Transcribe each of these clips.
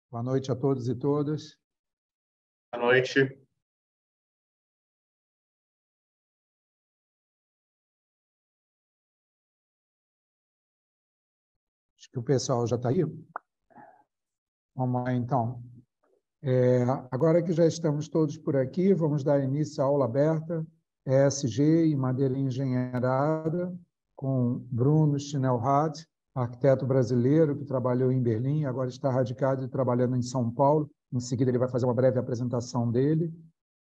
Boa noite a todos e todas. Boa noite. Acho que o pessoal já está aí. Vamos lá, então. Agora que já estamos todos por aqui, vamos dar início à aula aberta, ESG e Madeira Engenheirada, com Bruno Schnellhardt, arquiteto brasileiro que trabalhou em Berlim, agora está radicado e trabalhando em São Paulo. Em seguida, ele vai fazer uma breve apresentação dele.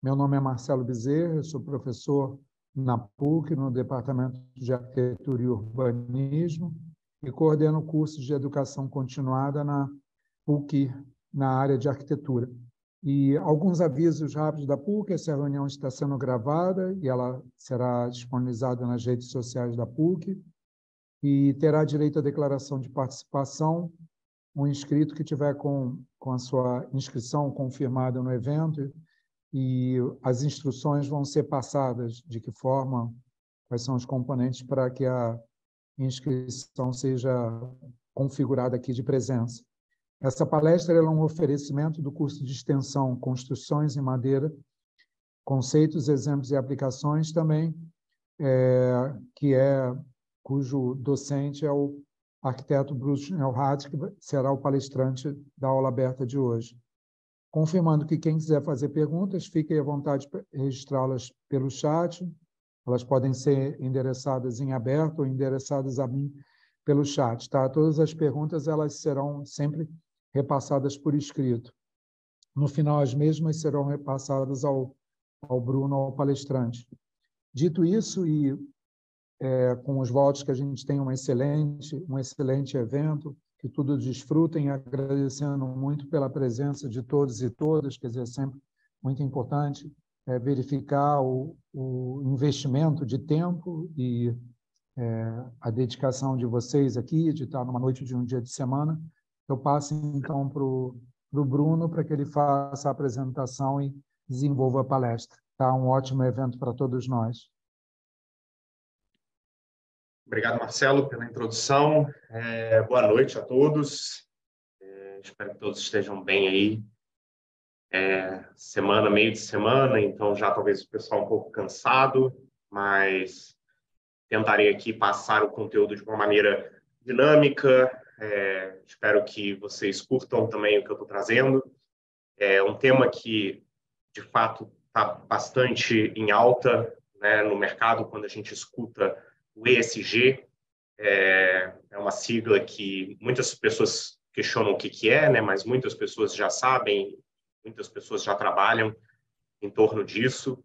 Meu nome é Marcelo Bezerra, eu sou professor na PUC, no Departamento de Arquitetura e Urbanismo, e coordeno cursos de educação continuada na PUC, na área de arquitetura. E alguns avisos rápidos da PUC: essa reunião está sendo gravada e ela será disponibilizada nas redes sociais da PUC e terá direito à declaração de participação um inscrito que tiver com a sua inscrição confirmada no evento, e as instruções vão ser passadas de que forma, quais são os componentes para que a inscrição seja configurada aqui de presença. Essa palestra é um oferecimento do curso de extensão Construções em Madeira, Conceitos, Exemplos e Aplicações também, cujo docente é o arquiteto Bruno Schnellhardt, que será o palestrante da aula aberta de hoje. Confirmando que quem quiser fazer perguntas, fique à vontade de registrá-las pelo chat. Elas podem ser endereçadas em aberto ou endereçadas a mim pelo chat. Tá? Todas as perguntas elas serão sempre repassadas por escrito. No final, as mesmas serão repassadas ao Bruno, ao palestrante. Dito isso, e com os votos que a gente tem um excelente evento, que todos desfrutem, agradecendo muito pela presença de todos e todas, quer dizer, é sempre muito importante verificar o investimento de tempo e a dedicação de vocês aqui, de estar numa noite de um dia de semana. Eu passo, então, para o Bruno, para que ele faça a apresentação e desenvolva a palestra. Tá? Um ótimo evento para todos nós. Obrigado, Marcelo, pela introdução. Boa noite a todos. Espero que todos estejam bem aí. Semana, meio de semana, então já talvez o pessoal um pouco cansado, mas tentarei aqui passar o conteúdo de uma maneira dinâmica. Espero que vocês curtam também o que eu estou trazendo. É um tema que, de fato, está bastante em alta, né, no mercado quando a gente escuta o ESG. É uma sigla que muitas pessoas questionam o que é, né, mas muitas pessoas já sabem, muitas pessoas já trabalham em torno disso.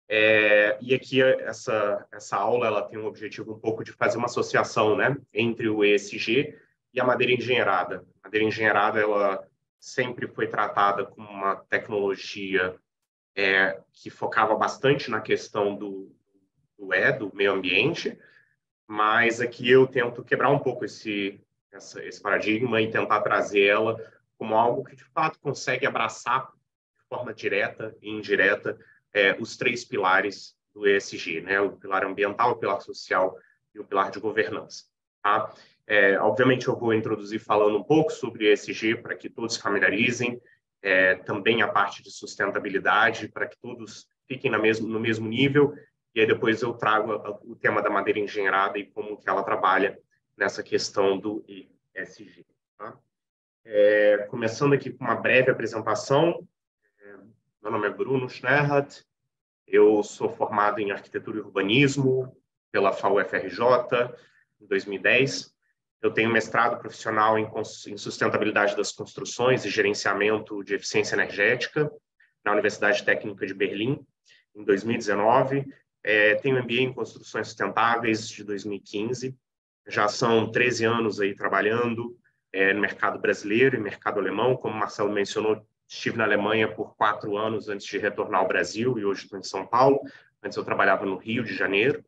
E aqui essa aula ela tem um objetivo um pouco de fazer uma associação, né, entre o ESG e a madeira engenheirada. A madeira engenheirada ela sempre foi tratada como uma tecnologia que focava bastante na questão do meio ambiente, mas aqui eu tento quebrar um pouco esse paradigma e tentar trazer ela como algo que, de fato, consegue abraçar de forma direta e indireta os três pilares do ESG, né? O pilar ambiental, o pilar social e o pilar de governança. Tá? Obviamente, eu vou introduzir falando um pouco sobre ESG para que todos se familiarizem, também a parte de sustentabilidade, para que todos fiquem no mesmo nível, e aí depois eu trago o tema da madeira engenheirada e como que ela trabalha nessa questão do ESG. Tá? Começando aqui com uma breve apresentação, meu nome é Bruno Schnellhardt, eu sou formado em arquitetura e urbanismo pela FAU-FRJ em 2010. Eu tenho mestrado profissional em sustentabilidade das construções e gerenciamento de eficiência energética na Universidade Técnica de Berlim, em 2019. Tenho MBA em construções sustentáveis de 2015. Já são 13 anos aí trabalhando no mercado brasileiro e mercado alemão. Como o Marcelo mencionou, estive na Alemanha por 4 anos antes de retornar ao Brasil e hoje estou em São Paulo. Antes eu trabalhava no Rio de Janeiro.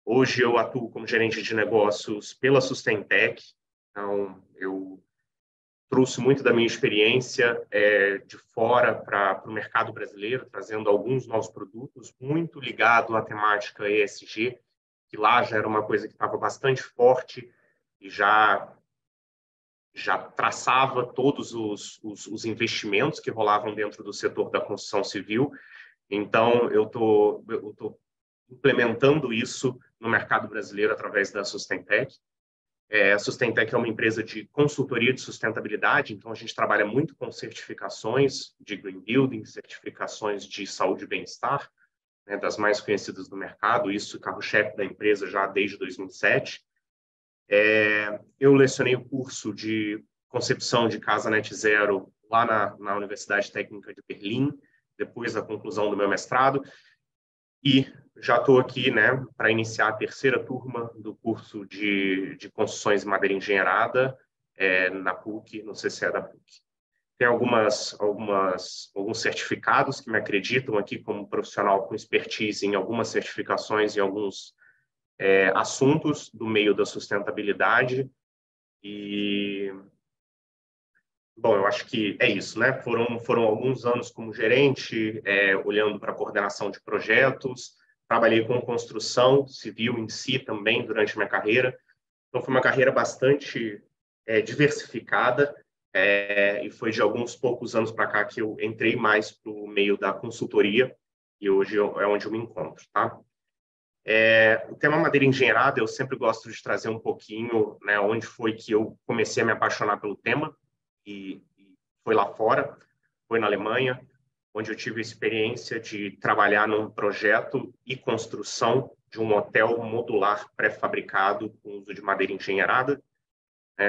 Hoje eu atuo como gerente de negócios pela Sustentec. Então, eu trouxe muito da minha experiência de fora para o mercado brasileiro, trazendo alguns novos produtos, muito ligado à temática ESG, que lá já era uma coisa que estava bastante forte e já já traçava todos os investimentos que rolavam dentro do setor da construção civil. Então, eu tô implementando isso no mercado brasileiro através da Sustentec. A Sustentec é uma empresa de consultoria de sustentabilidade, então a gente trabalha muito com certificações de Green Building, certificações de saúde e bem-estar, né, das mais conhecidas do mercado, isso carro-chefe da empresa já desde 2007. Eu lecionei o curso de concepção de casa net zero lá na Universidade Técnica de Berlim, depois da conclusão do meu mestrado, e já estou aqui, né, para iniciar a terceira turma do curso de construções em madeira engenheirada na PUC, no CCE da PUC. Tem alguns certificados que me acreditam aqui como profissional com expertise em algumas certificações e alguns assuntos do meio da sustentabilidade. E, bom, eu acho que é isso, né? Foram alguns anos como gerente, olhando para a coordenação de projetos. Trabalhei com construção civil em si também durante a minha carreira. Então, foi uma carreira bastante diversificada, e foi de alguns poucos anos para cá que eu entrei mais para o meio da consultoria, e hoje é onde eu me encontro, tá? O tema madeira engenheirada, eu sempre gosto de trazer um pouquinho, né, onde foi que eu comecei a me apaixonar pelo tema, e foi lá fora, foi na Alemanha, onde eu tive a experiência de trabalhar num projeto e construção de um hotel modular pré-fabricado com uso de madeira engenheirada.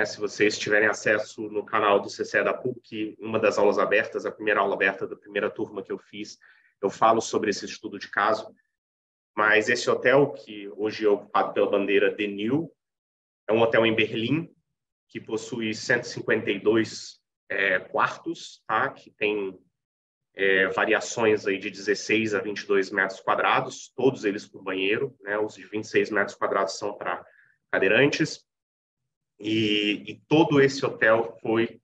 Se vocês tiverem acesso no canal do CCE da PUC, uma das aulas abertas, a primeira aula aberta da primeira turma que eu fiz, eu falo sobre esse estudo de caso. Mas esse hotel, que hoje é ocupado pela bandeira The New, é um hotel em Berlim, que possui 152 quartos, tá? Que tem variações aí de 16 a 22 metros quadrados, todos eles com banheiro, né? Os de 26 metros quadrados são para cadeirantes. E todo esse hotel foi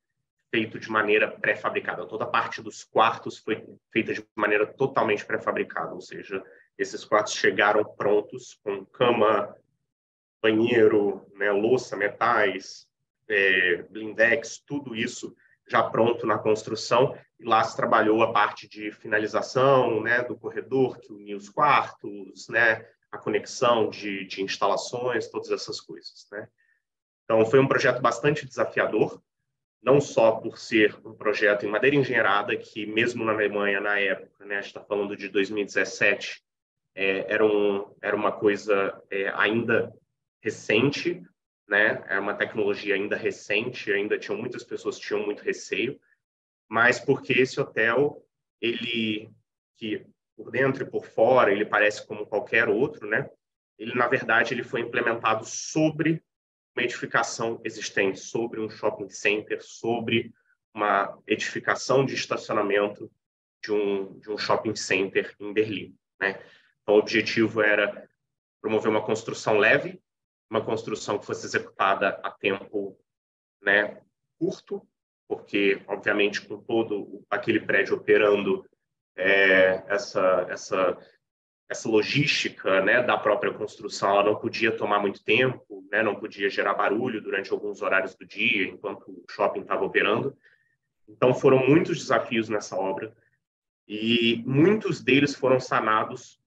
feito de maneira pré-fabricada. Toda a parte dos quartos foi feita de maneira totalmente pré-fabricada, ou seja, esses quartos chegaram prontos, com cama, banheiro, né, louça, metais, blindex, tudo isso já pronto na construção. E lá se trabalhou a parte de finalização, né, do corredor que unia os quartos, né, a conexão de instalações, todas essas coisas, né? Então, foi um projeto bastante desafiador, não só por ser um projeto em madeira engenheirada, que mesmo na Alemanha, na época, né, a gente está falando de 2017, era uma coisa ainda recente, né? Era uma tecnologia ainda recente, ainda tinham muitas pessoas que tinham muito receio, mas porque esse hotel, ele, que por dentro e por fora, ele parece como qualquer outro, né? Ele, na verdade, ele foi implementado sobre uma edificação existente, sobre um shopping center, sobre uma edificação de estacionamento de um shopping center em Berlim, né? Então, o objetivo era promover uma construção leve, uma construção que fosse executada a tempo, né, curto, porque, obviamente, com todo aquele prédio operando, essa logística, né, da própria construção, ela não podia tomar muito tempo, né, não podia gerar barulho durante alguns horários do dia, enquanto o shopping estava operando. Então, foram muitos desafios nessa obra, e muitos deles foram sanados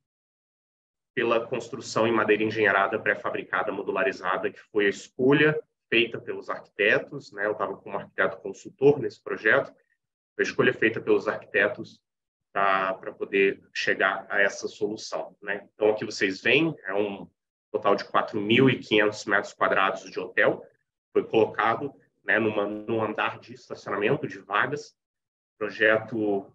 pela construção em madeira engenheirada, pré-fabricada, modularizada, que foi a escolha feita pelos arquitetos, né? Eu estava como arquiteto consultor nesse projeto, a escolha feita pelos arquitetos para poder chegar a essa solução, né? Então, aqui vocês veem, é um total de 4.500 metros quadrados de hotel, foi colocado, né, num andar de estacionamento de vagas, projeto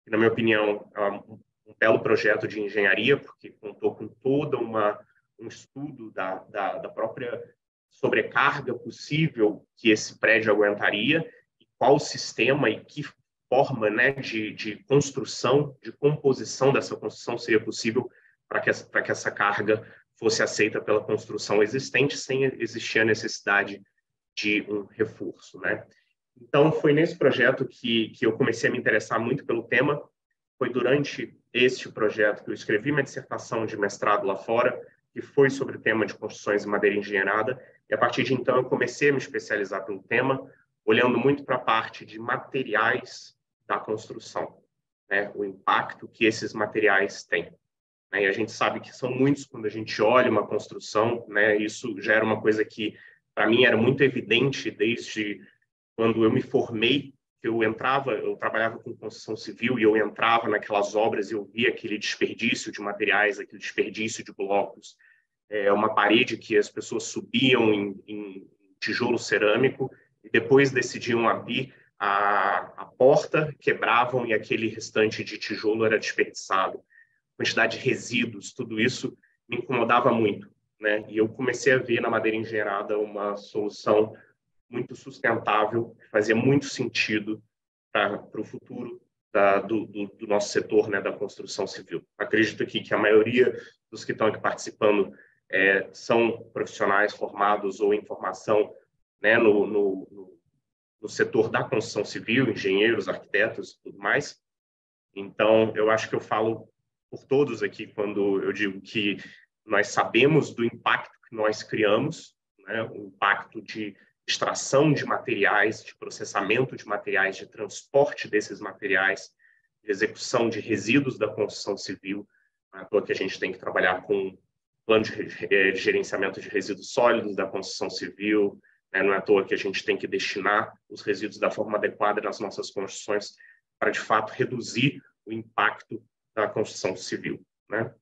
que, na minha opinião, é um belo projeto de engenharia, porque contou com todo um estudo da própria sobrecarga possível que esse prédio aguentaria, e qual sistema e que forma, né, de construção, de composição dessa construção seria possível para que essa carga fosse aceita pela construção existente, sem existir a necessidade de um reforço, né? Então, foi nesse projeto que eu comecei a me interessar muito pelo tema. Foi durante este projeto que eu escrevi minha dissertação de mestrado lá fora, que foi sobre o tema de construções em madeira engenheirada, e a partir de então eu comecei a me especializar pelo tema, olhando muito para a parte de materiais da construção, né? O impacto que esses materiais têm. Né? E a gente sabe que são muitos quando a gente olha uma construção, né? Isso já era uma coisa que, para mim, era muito evidente desde quando eu me formei, que eu trabalhava com construção civil e eu entrava naquelas obras e eu via aquele desperdício de materiais, aquele desperdício de blocos, uma parede que as pessoas subiam em tijolo cerâmico e depois decidiam abrir a porta, quebravam e aquele restante de tijolo era desperdiçado. Quantidade de resíduos, tudo isso me incomodava muito, né? E eu comecei a ver na madeira engenheirada uma solução muito sustentável, que fazia muito sentido para o futuro do nosso setor, né, da construção civil. Acredito aqui que a maioria dos que estão aqui participando são profissionais formados ou em formação, né, no setor da construção civil, engenheiros, arquitetos e tudo mais. Então, eu acho que eu falo por todos aqui quando eu digo que nós sabemos do impacto que nós criamos, né, o impacto de extração de materiais, de processamento de materiais, de transporte desses materiais, de execução de resíduos da construção civil. Não é à toa que a gente tem que trabalhar com plano de gerenciamento de resíduos sólidos da construção civil, né? Não é à toa que a gente tem que destinar os resíduos da forma adequada nas nossas construções para, de fato, reduzir o impacto da construção civil, né?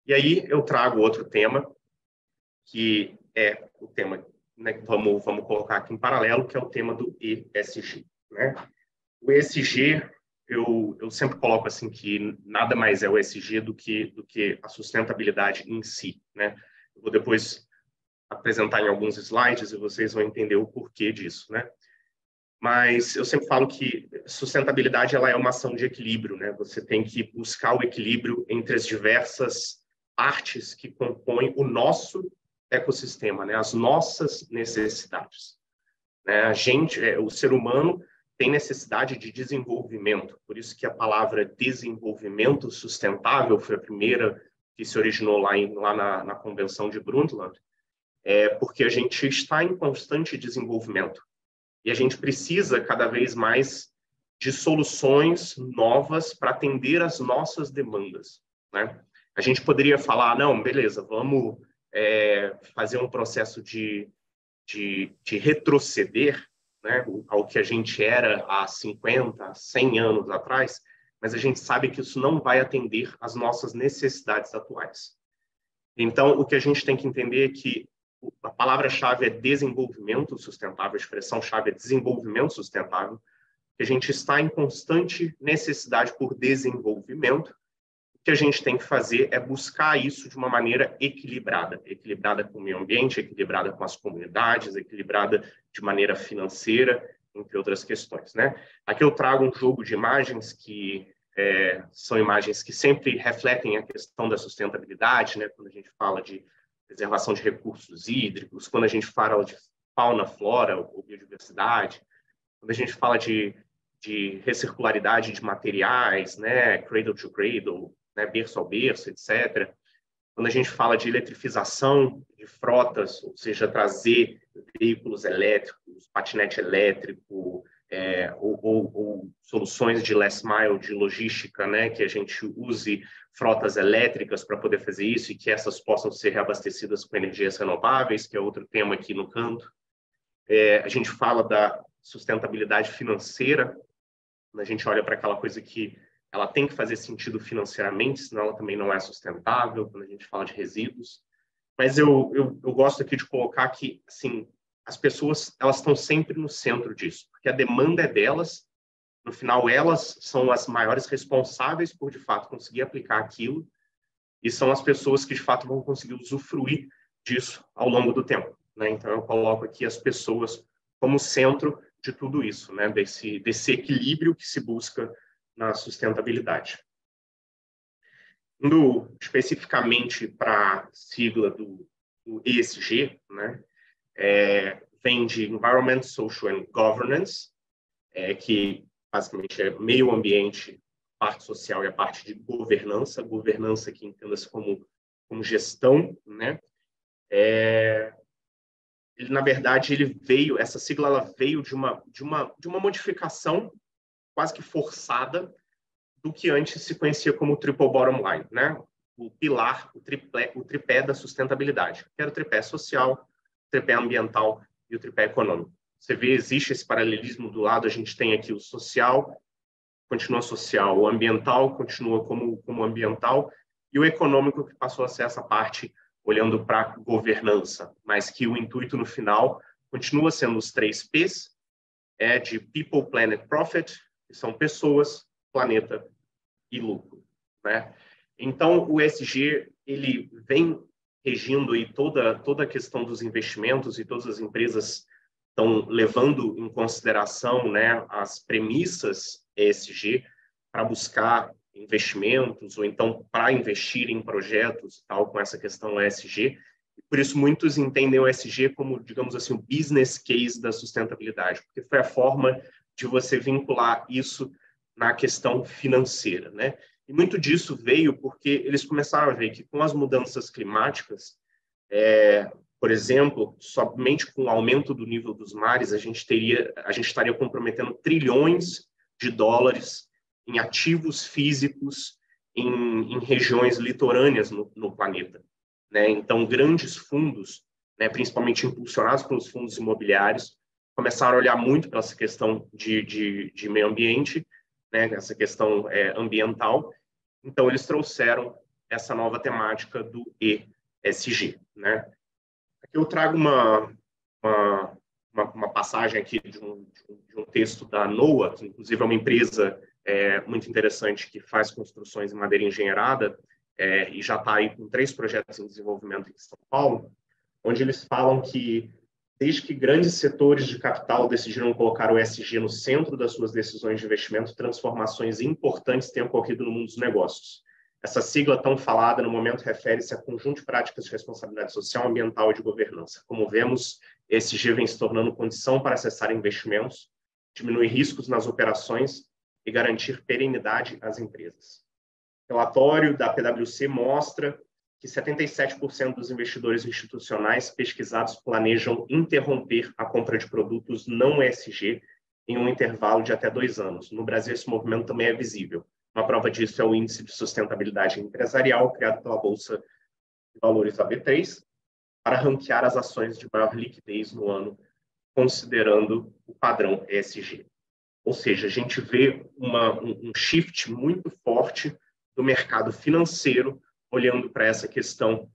E aí eu trago outro tema, que é o tema, né, que vamos colocar aqui em paralelo, que é o tema do ESG, né? O ESG, eu sempre coloco assim que nada mais é o ESG do que a sustentabilidade em si, né? Eu vou depois apresentar em alguns slides e vocês vão entender o porquê disso, né? Mas eu sempre falo que sustentabilidade ela é uma ação de equilíbrio, né? Você tem que buscar o equilíbrio entre as diversas partes que compõem o nosso ecossistema, né? As nossas necessidades, né? O ser humano tem necessidade de desenvolvimento, por isso que a palavra desenvolvimento sustentável foi a primeira que se originou lá na Convenção de Brundtland, porque a gente está em constante desenvolvimento e a gente precisa cada vez mais de soluções novas para atender às nossas demandas, né? A gente poderia falar, não, beleza, vamos fazer um processo de retroceder, né, ao que a gente era há 50, 100 anos atrás, mas a gente sabe que isso não vai atender às nossas necessidades atuais. Então, o que a gente tem que entender é que a palavra-chave é desenvolvimento sustentável, a expressão-chave é desenvolvimento sustentável, que a gente está em constante necessidade por desenvolvimento. O que a gente tem que fazer é buscar isso de uma maneira equilibrada, equilibrada com o meio ambiente, equilibrada com as comunidades, equilibrada de maneira financeira, entre outras questões, né? Aqui eu trago um jogo de imagens que são imagens que sempre refletem a questão da sustentabilidade, né? Quando a gente fala de preservação de recursos hídricos, quando a gente fala de fauna, flora ou biodiversidade, quando a gente fala de recircularidade de materiais, né? Cradle to cradle, né? Berço ao berço, etc. Quando a gente fala de eletrificação de frotas, ou seja, trazer veículos elétricos, patinete elétrico, ou soluções de last mile, de logística, né, que a gente use frotas elétricas para poder fazer isso e que essas possam ser reabastecidas com energias renováveis, que é outro tema aqui no canto. A gente fala da sustentabilidade financeira, a gente olha para aquela coisa que ela tem que fazer sentido financeiramente, senão ela também não é sustentável, quando a gente fala de resíduos. Mas eu gosto aqui de colocar que, assim, as pessoas elas estão sempre no centro disso, porque a demanda é delas, no final elas são as maiores responsáveis por, de fato, conseguir aplicar aquilo, e são as pessoas que, de fato, vão conseguir usufruir disso ao longo do tempo, né? Então, eu coloco aqui as pessoas como centro de tudo isso, né? Desse equilíbrio que se busca na sustentabilidade. Indo especificamente para a sigla do ESG, né? Vem de Environment, Social and Governance, que basicamente é meio ambiente, parte social e a parte de governança. Governança que entenda-se como gestão, né? na verdade, essa sigla ela veio de uma modificação quase que forçada do que antes se conhecia como triple bottom line, né? O pilar, o tripé da sustentabilidade, que era o tripé social, o tripé ambiental e o tripé econômico. Você vê, existe esse paralelismo do lado, a gente tem aqui o social, continua social, o ambiental continua como ambiental, e o econômico que passou a ser essa parte olhando para a governança, mas que o intuito no final continua sendo os 3 P's, de People, Planet, Profit, que são pessoas, planeta e lucro, né? Então, o ESG, ele vem regindo aí toda a questão dos investimentos, e todas as empresas estão levando em consideração, né, as premissas ESG para buscar investimentos, ou então para investir em projetos tal com essa questão ESG. Por isso, muitos entendem o ESG como, digamos assim, o business case da sustentabilidade, porque foi a forma de você vincular isso na questão financeira, né? E muito disso veio porque eles começaram a ver que com as mudanças climáticas, por exemplo, somente com o aumento do nível dos mares, a gente estaria comprometendo trilhões de dólares em ativos físicos em regiões litorâneas no planeta, né? Então, grandes fundos, né, principalmente impulsionados pelos fundos imobiliários, começaram a olhar muito para essa questão de meio ambiente, né, essa questão ambiental. Então, eles trouxeram essa nova temática do ESG, né? Aqui eu trago uma passagem aqui de um texto da NOAA, que inclusive é uma empresa muito interessante que faz construções em madeira engenheirada, e já está aí com 3 projetos em desenvolvimento em São Paulo, onde eles falam que desde que grandes setores de capital decidiram colocar o ESG no centro das suas decisões de investimento, transformações importantes têm ocorrido no mundo dos negócios. Essa sigla tão falada no momento refere-se a conjunto de práticas de responsabilidade social, ambiental e de governança. Como vemos, ESG vem se tornando condição para acessar investimentos, diminuir riscos nas operações e garantir perenidade às empresas. O relatório da PwC mostra que 77% dos investidores institucionais pesquisados planejam interromper a compra de produtos não ESG em um intervalo de até 2 anos. No Brasil, esse movimento também é visível. Uma prova disso é o Índice de Sustentabilidade Empresarial, criado pela Bolsa de Valores AB3, para ranquear as ações de maior liquidez no ano, considerando o padrão ESG. Ou seja, a gente vê um shift muito forte do mercado financeiro olhando para essa questão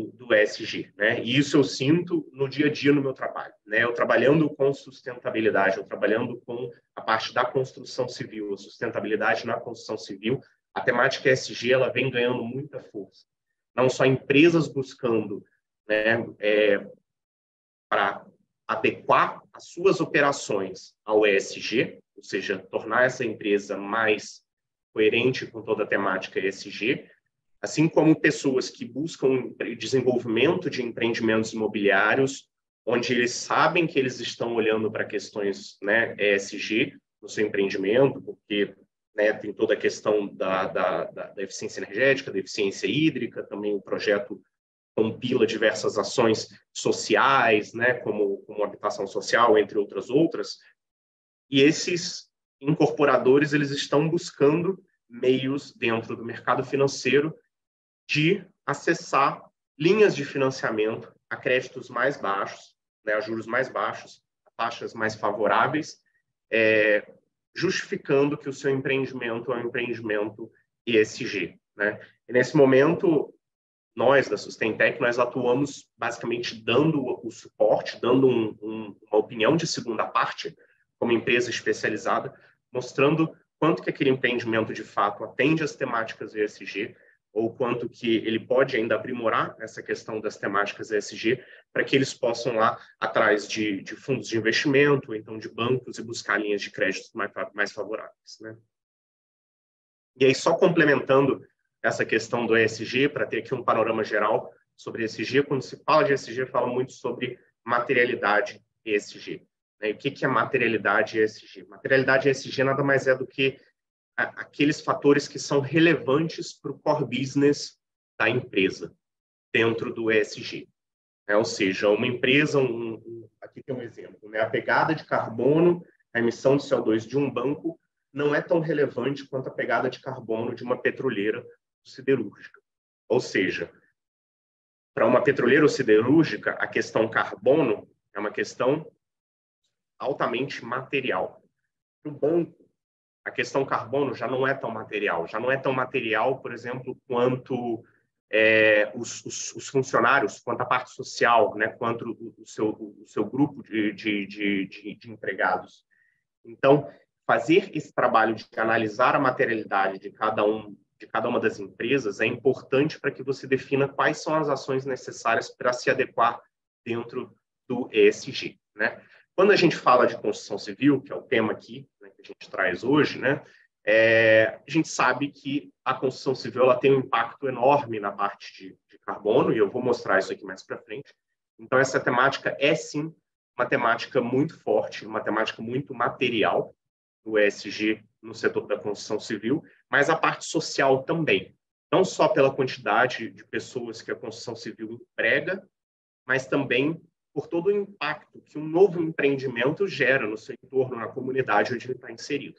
do ESG, né? E isso eu sinto no dia a dia no meu trabalho, né? Eu trabalhando com sustentabilidade, eu trabalhando com a parte da construção civil, a sustentabilidade na construção civil, a temática ESG ela vem ganhando muita força. Não só empresas buscando, né, para adequar as suas operações ao ESG, ou seja, tornar essa empresa mais coerente com toda a temática ESG, assim como pessoas que buscam desenvolvimento de empreendimentos imobiliários, onde eles sabem que eles estão olhando para questões, né, ESG no seu empreendimento, porque, né, tem toda a questão da eficiência energética, da eficiência hídrica, também o projeto compila diversas ações sociais, né, como habitação social, entre outras, e esses incorporadores eles estão buscando meios dentro do mercado financeiro de acessar linhas de financiamento a créditos mais baixos, né, a juros mais baixos, a taxas mais favoráveis, justificando que o seu empreendimento é um empreendimento ESG, né? E nesse momento, nós da Sustentec, nós atuamos basicamente dando o suporte, dando uma opinião de segunda parte, como empresa especializada, mostrando quanto que aquele empreendimento de fato atende às temáticas ESG, ou quanto que ele pode ainda aprimorar essa questão das temáticas ESG, para que eles possam lá atrás de fundos de investimento, ou então de bancos, e buscar linhas de crédito mais favoráveis, né? E aí, só complementando essa questão do ESG, para ter aqui um panorama geral sobre ESG, quando se fala de ESG, fala muito sobre materialidade ESG. Né? E o que é materialidade ESG? Materialidade ESG nada mais é do que aqueles fatores que são relevantes para o core business da empresa dentro do ESG. né? Ou seja, uma empresa, aqui tem um exemplo, né? A pegada de carbono, a emissão de CO2 de um banco não é tão relevante quanto a pegada de carbono de uma petroleira siderúrgica. Ou seja, para uma petroleira ou siderúrgica, a questão carbono é uma questão altamente material. Para o banco, a questão carbono já não é tão material. Já não é tão material, por exemplo, quanto os funcionários, quanto a parte social, né, quanto o seu grupo de empregados. Então, fazer esse trabalho de analisar a materialidade de cada uma das empresas é importante para que você defina quais são as ações necessárias para se adequar dentro do ESG, né? Quando a gente fala de construção civil, que é o tema aqui, né, que a gente traz hoje, né, a gente sabe que a construção civil ela tem um impacto enorme na parte de carbono, e eu vou mostrar isso aqui mais para frente. Então, essa temática é, sim, uma temática muito forte, uma temática muito material do ESG no setor da construção civil, mas a parte social também. Não só pela quantidade de pessoas que a construção civil emprega, mas também por todo o impacto que um novo empreendimento gera no seu entorno, na comunidade onde ele está inserido,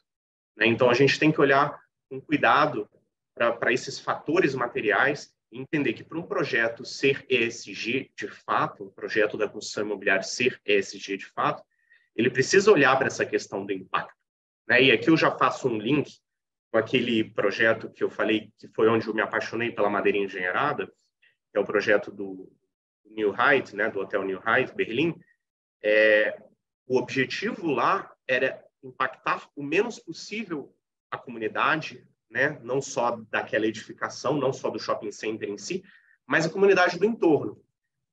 né? Então, a gente tem que olhar com cuidado para esses fatores materiais e entender que para um projeto ser ESG de fato, um projeto da construção imobiliária ser ESG de fato, ele precisa olhar para essa questão do impacto, né? E aqui eu já faço um link com aquele projeto que eu falei, que foi onde eu me apaixonei pela madeira engenheirada, que é o projeto do New Height, né, do Hotel New Height, Berlim. O objetivo lá era impactar o menos possível a comunidade, né, não só daquela edificação, não só do shopping center em si, mas a comunidade do entorno.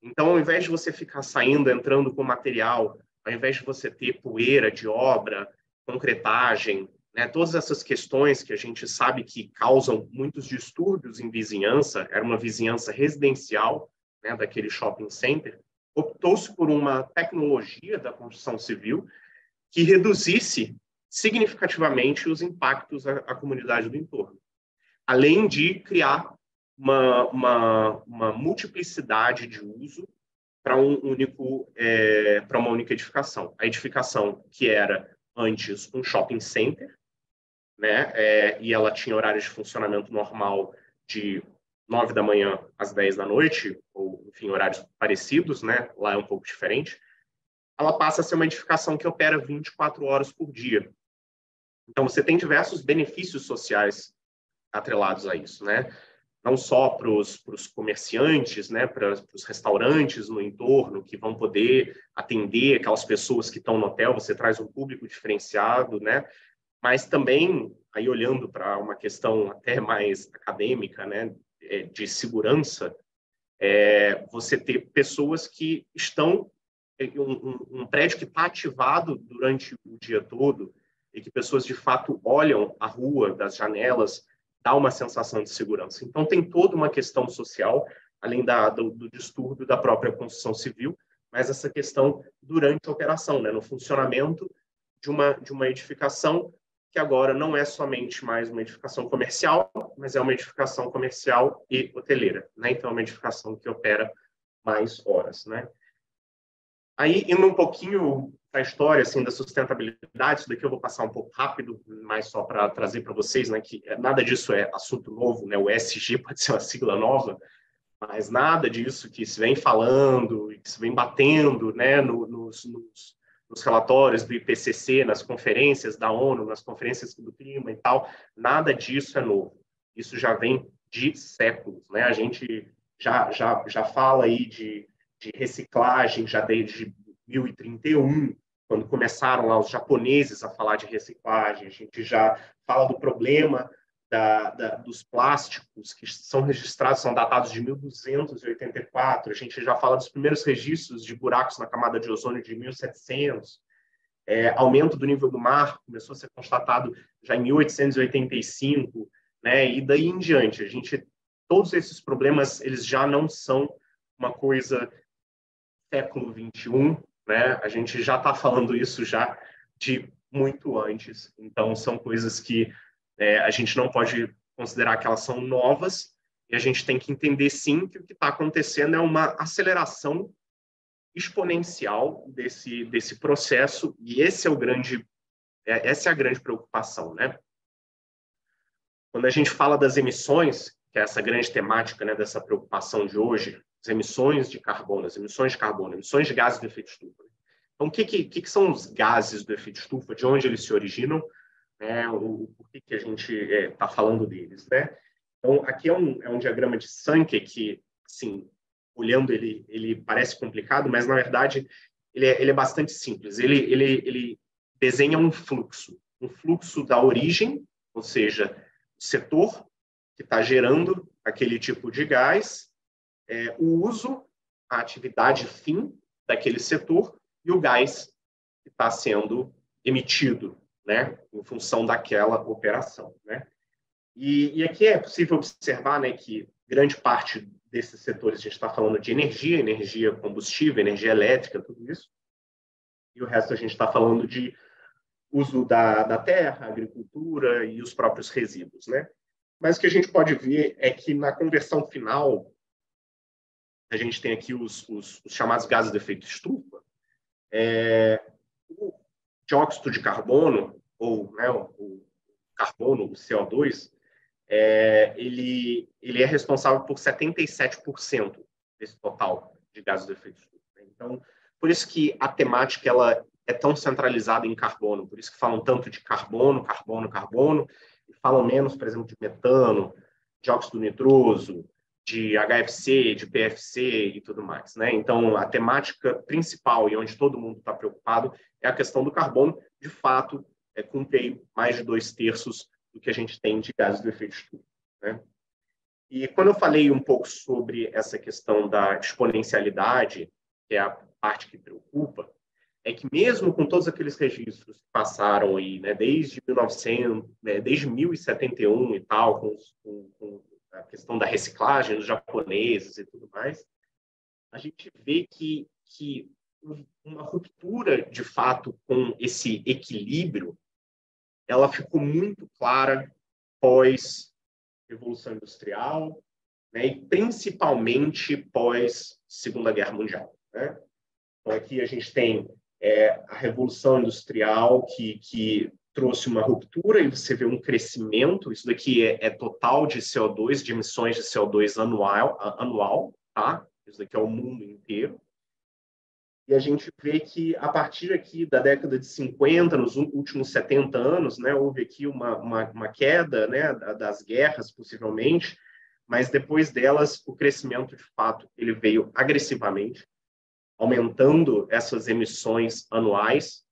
Então, ao invés de você ficar saindo, entrando com material, ao invés de você ter poeira de obra, concretagem, né, todas essas questões que a gente sabe que causam muitos distúrbios em vizinhança, era uma vizinhança residencial, né, daquele shopping center, optou-se por uma tecnologia da construção civil que reduzisse significativamente os impactos à comunidade do entorno, além de criar uma multiplicidade de uso para uma única edificação. A edificação que era antes um shopping center, né, e ela tinha horários de funcionamento normal de 9 da manhã às 10 da noite, ou, enfim, horários parecidos, né? Lá é um pouco diferente. Ela passa a ser uma edificação que opera 24 horas por dia. Então, você tem diversos benefícios sociais atrelados a isso, né? Não só para os comerciantes, né? Para os restaurantes no entorno, que vão poder atender aquelas pessoas que estão no hotel, você traz um público diferenciado, né? Mas também, aí olhando para uma questão até mais acadêmica, né? De segurança, você ter pessoas que estão em um prédio que está ativado durante o dia todo e que pessoas de fato olham a rua das janelas, dá uma sensação de segurança. Então tem toda uma questão social, além do distúrbio da própria construção civil, mas essa questão durante a operação, né, no funcionamento de uma edificação que agora não é somente mais uma edificação comercial, mas é uma edificação comercial e hoteleira, né? Então, é uma edificação que opera mais horas, né? Aí, indo um pouquinho para a história assim, da sustentabilidade, isso daqui eu vou passar um pouco rápido, mas só para trazer para vocês, né, que nada disso é assunto novo, né? O ESG pode ser uma sigla nova, mas nada disso que se vem falando, que se vem batendo, né, nos relatórios do IPCC, nas conferências da ONU, nas conferências do clima e tal, nada disso é novo. Isso já vem de séculos, né? A gente já fala aí de reciclagem já desde 1031, quando começaram lá os japoneses a falar de reciclagem. A gente já fala do problema dos plásticos que são registrados, são datados de 1284. A gente já fala dos primeiros registros de buracos na camada de ozônio de 1700. Aumento do nível do mar começou a ser constatado já em 1885, né? E daí em diante. Todos esses problemas eles já não são uma coisa século XXI, né? A gente já está falando isso já de muito antes. Então, são coisas que a gente não pode considerar que elas são novas, e a gente tem que entender, sim, que o que está acontecendo é uma aceleração exponencial desse processo, e essa é a grande preocupação, né? Quando a gente fala das emissões, que é essa grande temática, né, dessa preocupação de hoje, as emissões de carbono, emissões de gases do efeito estufa. Então, o que são os gases do efeito estufa? De onde eles se originam? Por que a gente está falando deles, né? Então, aqui é um diagrama de Sankey que, assim, olhando ele parece complicado, mas, na verdade, ele é bastante simples. Ele desenha um fluxo da origem, ou seja, o setor que está gerando aquele tipo de gás, o uso, a atividade fim daquele setor e o gás que está sendo emitido, né, em função daquela operação, né? E aqui é possível observar, né, que grande parte desses setores a gente está falando de energia combustível, energia elétrica, tudo isso, e o resto a gente está falando de uso da terra, agricultura e os próprios resíduos, né? Mas o que a gente pode ver é que na conversão final a gente tem aqui os chamados gases de efeito estufa. O dióxido de carbono, ou, né, o carbono, o CO2, ele é responsável por 77% desse total de gases de efeito estufa. Então, por isso que a temática ela é tão centralizada em carbono, por isso que falam tanto de carbono, e falam menos, por exemplo, de metano, dióxido nitroso, de HFC, de PFC e tudo mais, né? Então, a temática principal e onde todo mundo está preocupado é a questão do carbono. De fato, cumpre mais de 2/3 do que a gente tem de gases do efeito estufa, né? E quando eu falei um pouco sobre essa questão da exponencialidade, que é a parte que preocupa, é que mesmo com todos aqueles registros que passaram aí, né, desde 1900, né, desde 1071 e tal, com a questão da reciclagem dos japoneses e tudo mais, a gente vê que uma ruptura, de fato, com esse equilíbrio, ela ficou muito clara pós-Revolução Industrial, né, e principalmente pós-Segunda Guerra Mundial, né? Então, aqui a gente tem a Revolução Industrial que trouxe uma ruptura e você vê um crescimento. Isso daqui é total de CO2, de emissões de CO2 anual, tá? Isso daqui é o mundo inteiro. E a gente vê que, a partir aqui da década de 50, nos últimos 70 anos, né, houve aqui uma queda, né, das guerras, possivelmente, mas depois delas, o crescimento, de fato, ele veio agressivamente, aumentando essas emissões anuais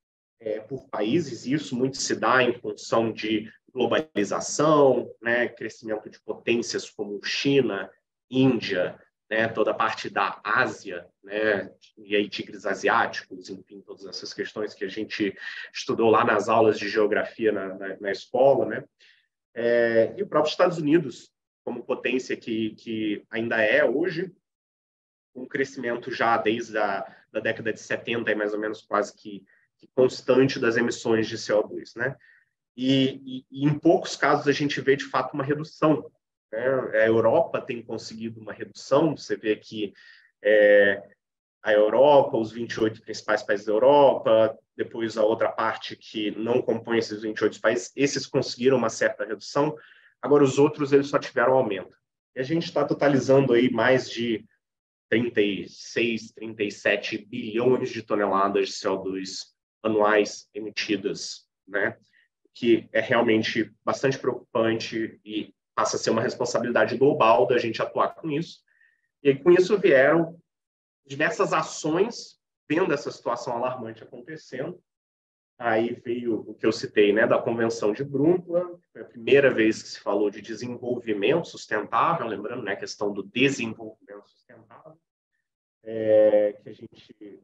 por países, e isso muito se dá em função de globalização, né, crescimento de potências como China, Índia, né, toda a parte da Ásia, né, e aí tigres asiáticos, enfim, todas essas questões que a gente estudou lá nas aulas de geografia na escola, né, e o próprio Estados Unidos, como potência que ainda é hoje, um crescimento já desde a década de 70, mais ou menos quase que constante das emissões de CO2, né? E em poucos casos a gente vê, de fato, uma redução, né? A Europa tem conseguido uma redução, você vê que a Europa, os 28 principais países da Europa, depois a outra parte que não compõe esses 28 países, esses conseguiram uma certa redução, agora os outros eles só tiveram aumento. E a gente está totalizando aí mais de 36, 37 bilhões de toneladas de CO2 anuais emitidas, né? Que é realmente bastante preocupante e passa a ser uma responsabilidade global da gente atuar com isso. E aí, com isso vieram diversas ações, vendo essa situação alarmante acontecendo. Aí veio o que eu citei, né, da Convenção de Brundtland, foi a primeira vez que se falou de desenvolvimento sustentável, lembrando, né, a questão do desenvolvimento sustentável, que a gente,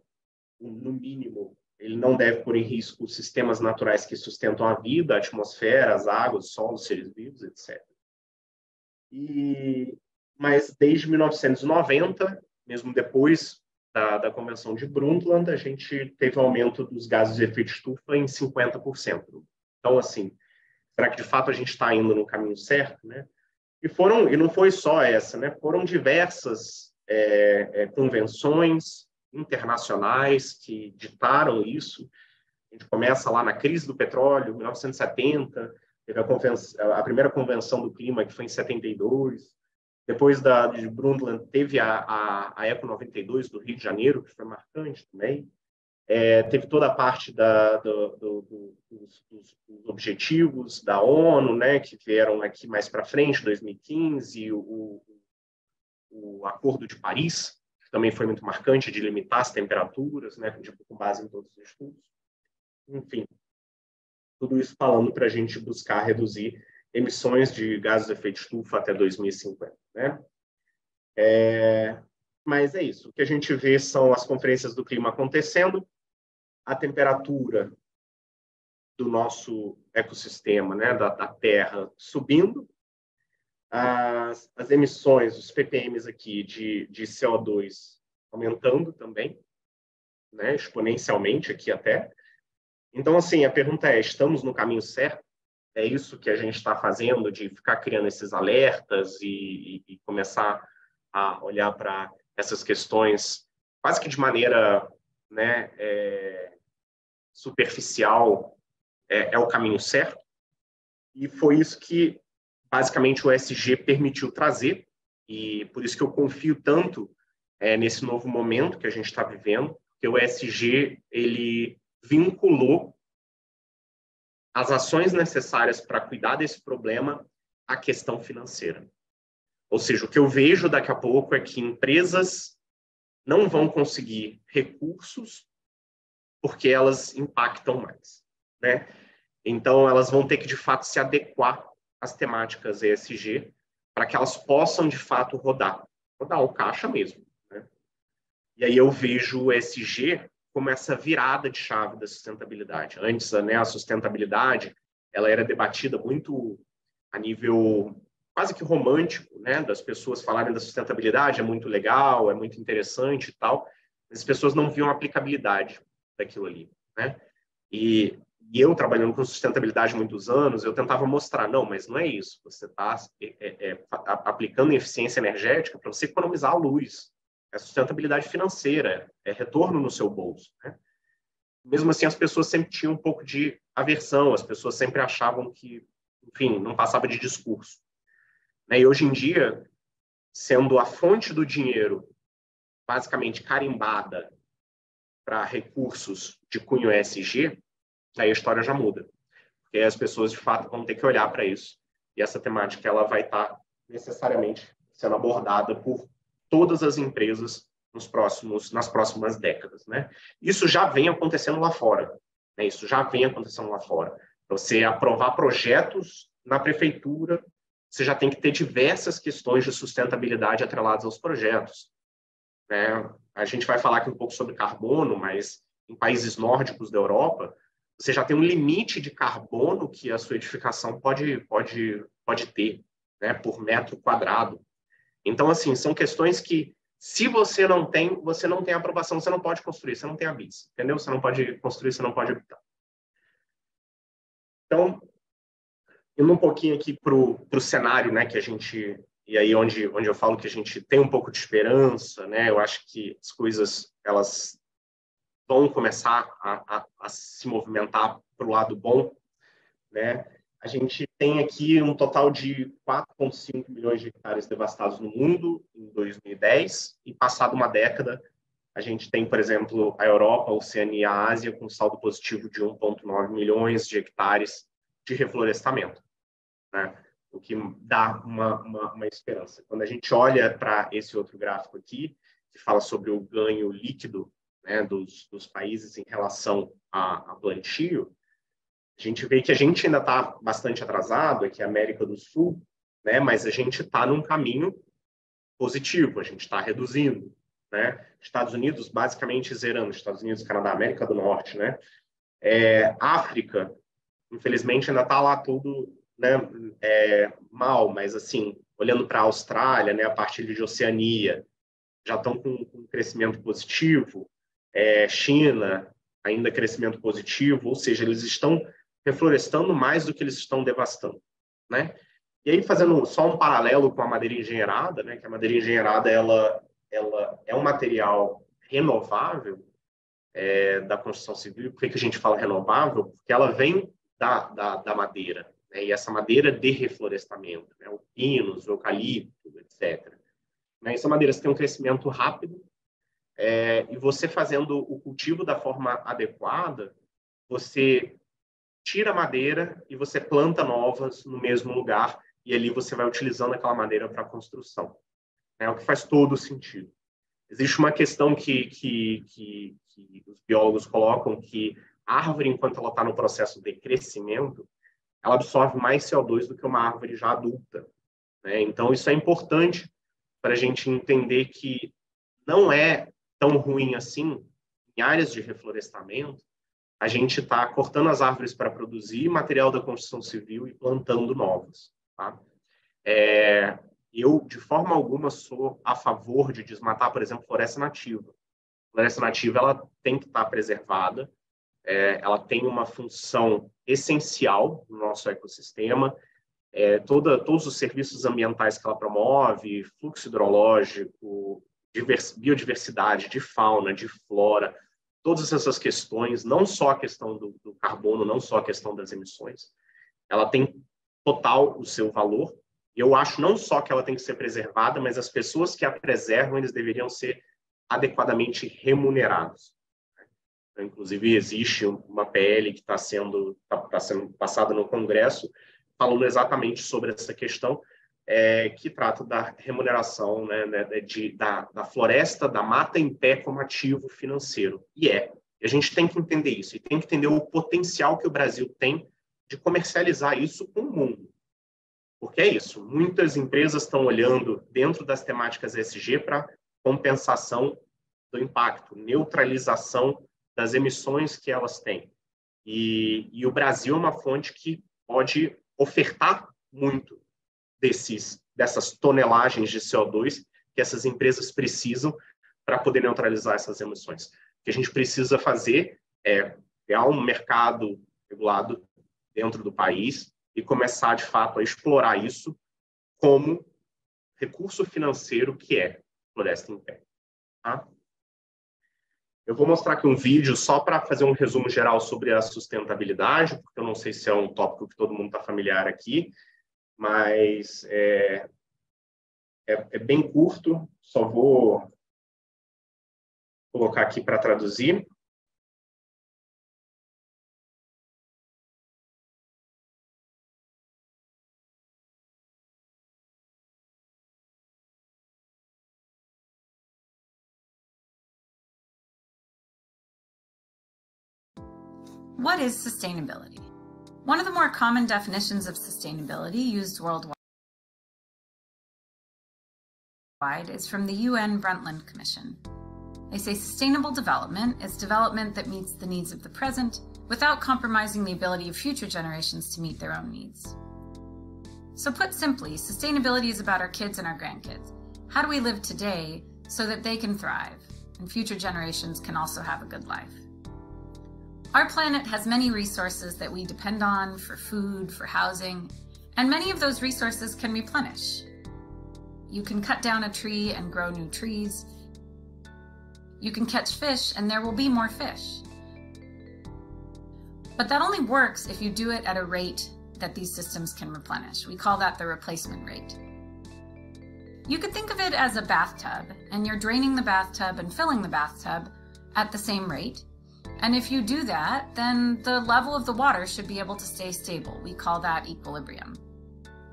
no mínimo, ele não deve pôr em risco os sistemas naturais que sustentam a vida, a atmosfera, as águas, o solo, os seres vivos, etc. Mas desde 1990, mesmo depois da Convenção de Brundtland, a gente teve um aumento dos gases de efeito estufa em 50%. Então, assim, será que de fato a gente está indo no caminho certo, né? E não foi só essa, né? Foram diversas convenções, internacionais que ditaram isso. A gente começa lá na crise do petróleo, 1970, teve a primeira convenção do clima, que foi em 72. Depois de Brundtland, teve a Eco 92 do Rio de Janeiro, que foi marcante também. Teve toda a parte dos objetivos da ONU, né, que vieram aqui mais para frente, 2015, o Acordo de Paris, que também foi muito marcante, de limitar as temperaturas, né, com base em todos os estudos. Enfim, tudo isso falando para a gente buscar reduzir emissões de gases de efeito estufa até 2050. Né? Mas é isso. O que a gente vê são as conferências do clima acontecendo, a temperatura do nosso ecossistema, né, da Terra, subindo, as emissões, os ppms aqui de CO2 aumentando também, né, exponencialmente aqui até. Então, assim, a pergunta é, estamos no caminho certo? É isso que a gente está fazendo, de ficar criando esses alertas e começar a olhar para essas questões quase que de maneira, né, superficial, é o caminho certo? E foi isso que, basicamente, o ESG permitiu trazer, e por isso que eu confio tanto nesse novo momento que a gente está vivendo, porque o ESG, ele vinculou as ações necessárias para cuidar desse problema à questão financeira. Ou seja, o que eu vejo daqui a pouco é que empresas não vão conseguir recursos porque elas impactam mais, né? Então, elas vão ter que, de fato, se adequar às temáticas ESG para que elas possam, de fato, rodar o caixa mesmo, né? E aí eu vejo o ESG como essa virada de chave da sustentabilidade. Antes, né, a sustentabilidade ela era debatida muito a nível quase que romântico, né, das pessoas falarem da sustentabilidade, é muito legal, é muito interessante e tal, mas as pessoas não viam a aplicabilidade daquilo ali, né? E eu, trabalhando com sustentabilidade há muitos anos, eu tentava mostrar, não, mas não é isso, você está aplicando eficiência energética para você economizar a luz, é sustentabilidade financeira, é retorno no seu bolso, né? Mesmo assim, as pessoas sempre tinham um pouco de aversão, as pessoas sempre achavam que, enfim, não passava de discurso, né? E hoje em dia, sendo a fonte do dinheiro basicamente carimbada para recursos de cunho ESG, aí a história já muda, porque as pessoas, de fato, vão ter que olhar para isso, e essa temática ela vai estar necessariamente sendo abordada por todas as empresas nas próximas décadas, né? Isso já vem acontecendo lá fora, né? Isso já vem acontecendo lá fora. Você aprovar projetos na prefeitura, você já tem que ter diversas questões de sustentabilidade atreladas aos projetos, né? A gente vai falar aqui um pouco sobre carbono, mas em países nórdicos da Europa, você já tem um limite de carbono que a sua edificação pode ter, né, por metro quadrado. Então, assim, são questões que, se você não tem aprovação, você não pode construir, você não tem a BIS, entendeu? Você não pode construir, você não pode habitar. Então, indo um pouquinho aqui para o cenário, né, que a gente... E aí, onde eu falo que a gente tem um pouco de esperança, né? Eu acho que as coisas, elas vão começar a se movimentar para o lado bom, né? A gente tem aqui um total de 4,5 milhões de hectares devastados no mundo em 2010, e passado uma década, a gente tem, por exemplo, a Europa, a Oceania e a Ásia com saldo positivo de 1,9 milhões de hectares de reflorestamento, né? O que dá uma esperança. Quando a gente olha para esse outro gráfico aqui, que fala sobre o ganho líquido, né, dos países em relação a plantio, a gente vê que a gente ainda está bastante atrasado, aqui a América do Sul, né, mas a gente está num caminho positivo, a gente está reduzindo, né? Estados Unidos basicamente zerando, Estados Unidos, Canadá, América do Norte, né? África, infelizmente, ainda está lá tudo, né, mal, mas assim, olhando para a Austrália, né, a parte de Oceania, já estão com um crescimento positivo, China, ainda crescimento positivo, ou seja, eles estão reflorestando mais do que eles estão devastando, né? E aí, fazendo só um paralelo com a madeira engenheirada, né, que a madeira engenheirada ela é um material renovável da construção civil. Por que a gente fala renovável? Porque ela vem da madeira, né? E essa madeira de reflorestamento, né? O pinos, o eucalipto, etc. Essa madeira tem um crescimento rápido, e você fazendo o cultivo da forma adequada, você tira a madeira e você planta novas no mesmo lugar, e ali você vai utilizando aquela madeira para a construção. O que faz todo sentido. Existe uma questão que os biólogos colocam, que a árvore, enquanto ela está no processo de crescimento, ela absorve mais CO2 do que uma árvore já adulta, né? Então, isso é importante para a gente entender que não é tão ruim assim, em áreas de reflorestamento, a gente está cortando as árvores para produzir material da construção civil e plantando novas. Tá? Eu, de forma alguma, sou a favor de desmatar, por exemplo, floresta nativa. Floresta nativa ela tem que estar preservada, ela tem uma função essencial no nosso ecossistema, todos os serviços ambientais que ela promove, fluxo hidrológico, biodiversidade de fauna, de flora, todas essas questões, não só a questão do carbono, não só a questão das emissões, ela tem total o seu valor. Eu acho não só que ela tem que ser preservada, mas as pessoas que a preservam, eles deveriam ser adequadamente remunerados. Então, inclusive, existe uma PL que está sendo passada no Congresso, falando exatamente sobre essa questão, que trata da remuneração, né, da floresta, da mata em pé como ativo financeiro. E a gente tem que entender isso, e tem que entender o potencial que o Brasil tem de comercializar isso com o mundo. Porque é isso, muitas empresas estão olhando dentro das temáticas ESG para compensação do impacto, neutralização das emissões que elas têm. E o Brasil é uma fonte que pode ofertar muito dessas tonelagens de CO2 que essas empresas precisam para poder neutralizar essas emissões. O que a gente precisa fazer é criar um mercado regulado dentro do país e começar, de fato, a explorar isso como recurso financeiro que é floresta em pé. Tá? Eu vou mostrar aqui um vídeo só para fazer um resumo geral sobre a sustentabilidade, porque eu não sei se é um tópico que todo mundo está familiar aqui, mas é bem curto, só vou colocar aqui para traduzir. What is sustainability? One of the more common definitions of sustainability used worldwide is from the UN Brundtland Commission. They say sustainable development is development that meets the needs of the present without compromising the ability of future generations to meet their own needs. So put simply, sustainability is about our kids and our grandkids. How do we live today so that they can thrive and future generations can also have a good life? Our planet has many resources that we depend on for food, for housing, and many of those resources can replenish. You can cut down a tree and grow new trees. You can catch fish and there will be more fish. But that only works if you do it at a rate that these systems can replenish. We call that the replacement rate. You could think of it as a bathtub, and you're draining the bathtub and filling the bathtub at the same rate. And if you do that, then the level of the water should be able to stay stable. We call that equilibrium.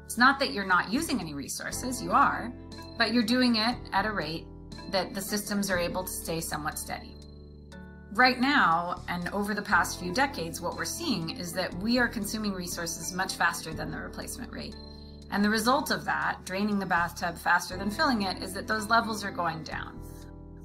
It's not that you're not using any resources, you are, but you're doing it at a rate that the systems are able to stay somewhat steady. Right now, and over the past few decades, what we're seeing is that we are consuming resources much faster than the replacement rate. And the result of that, draining the bathtub faster than filling it, is that those levels are going down.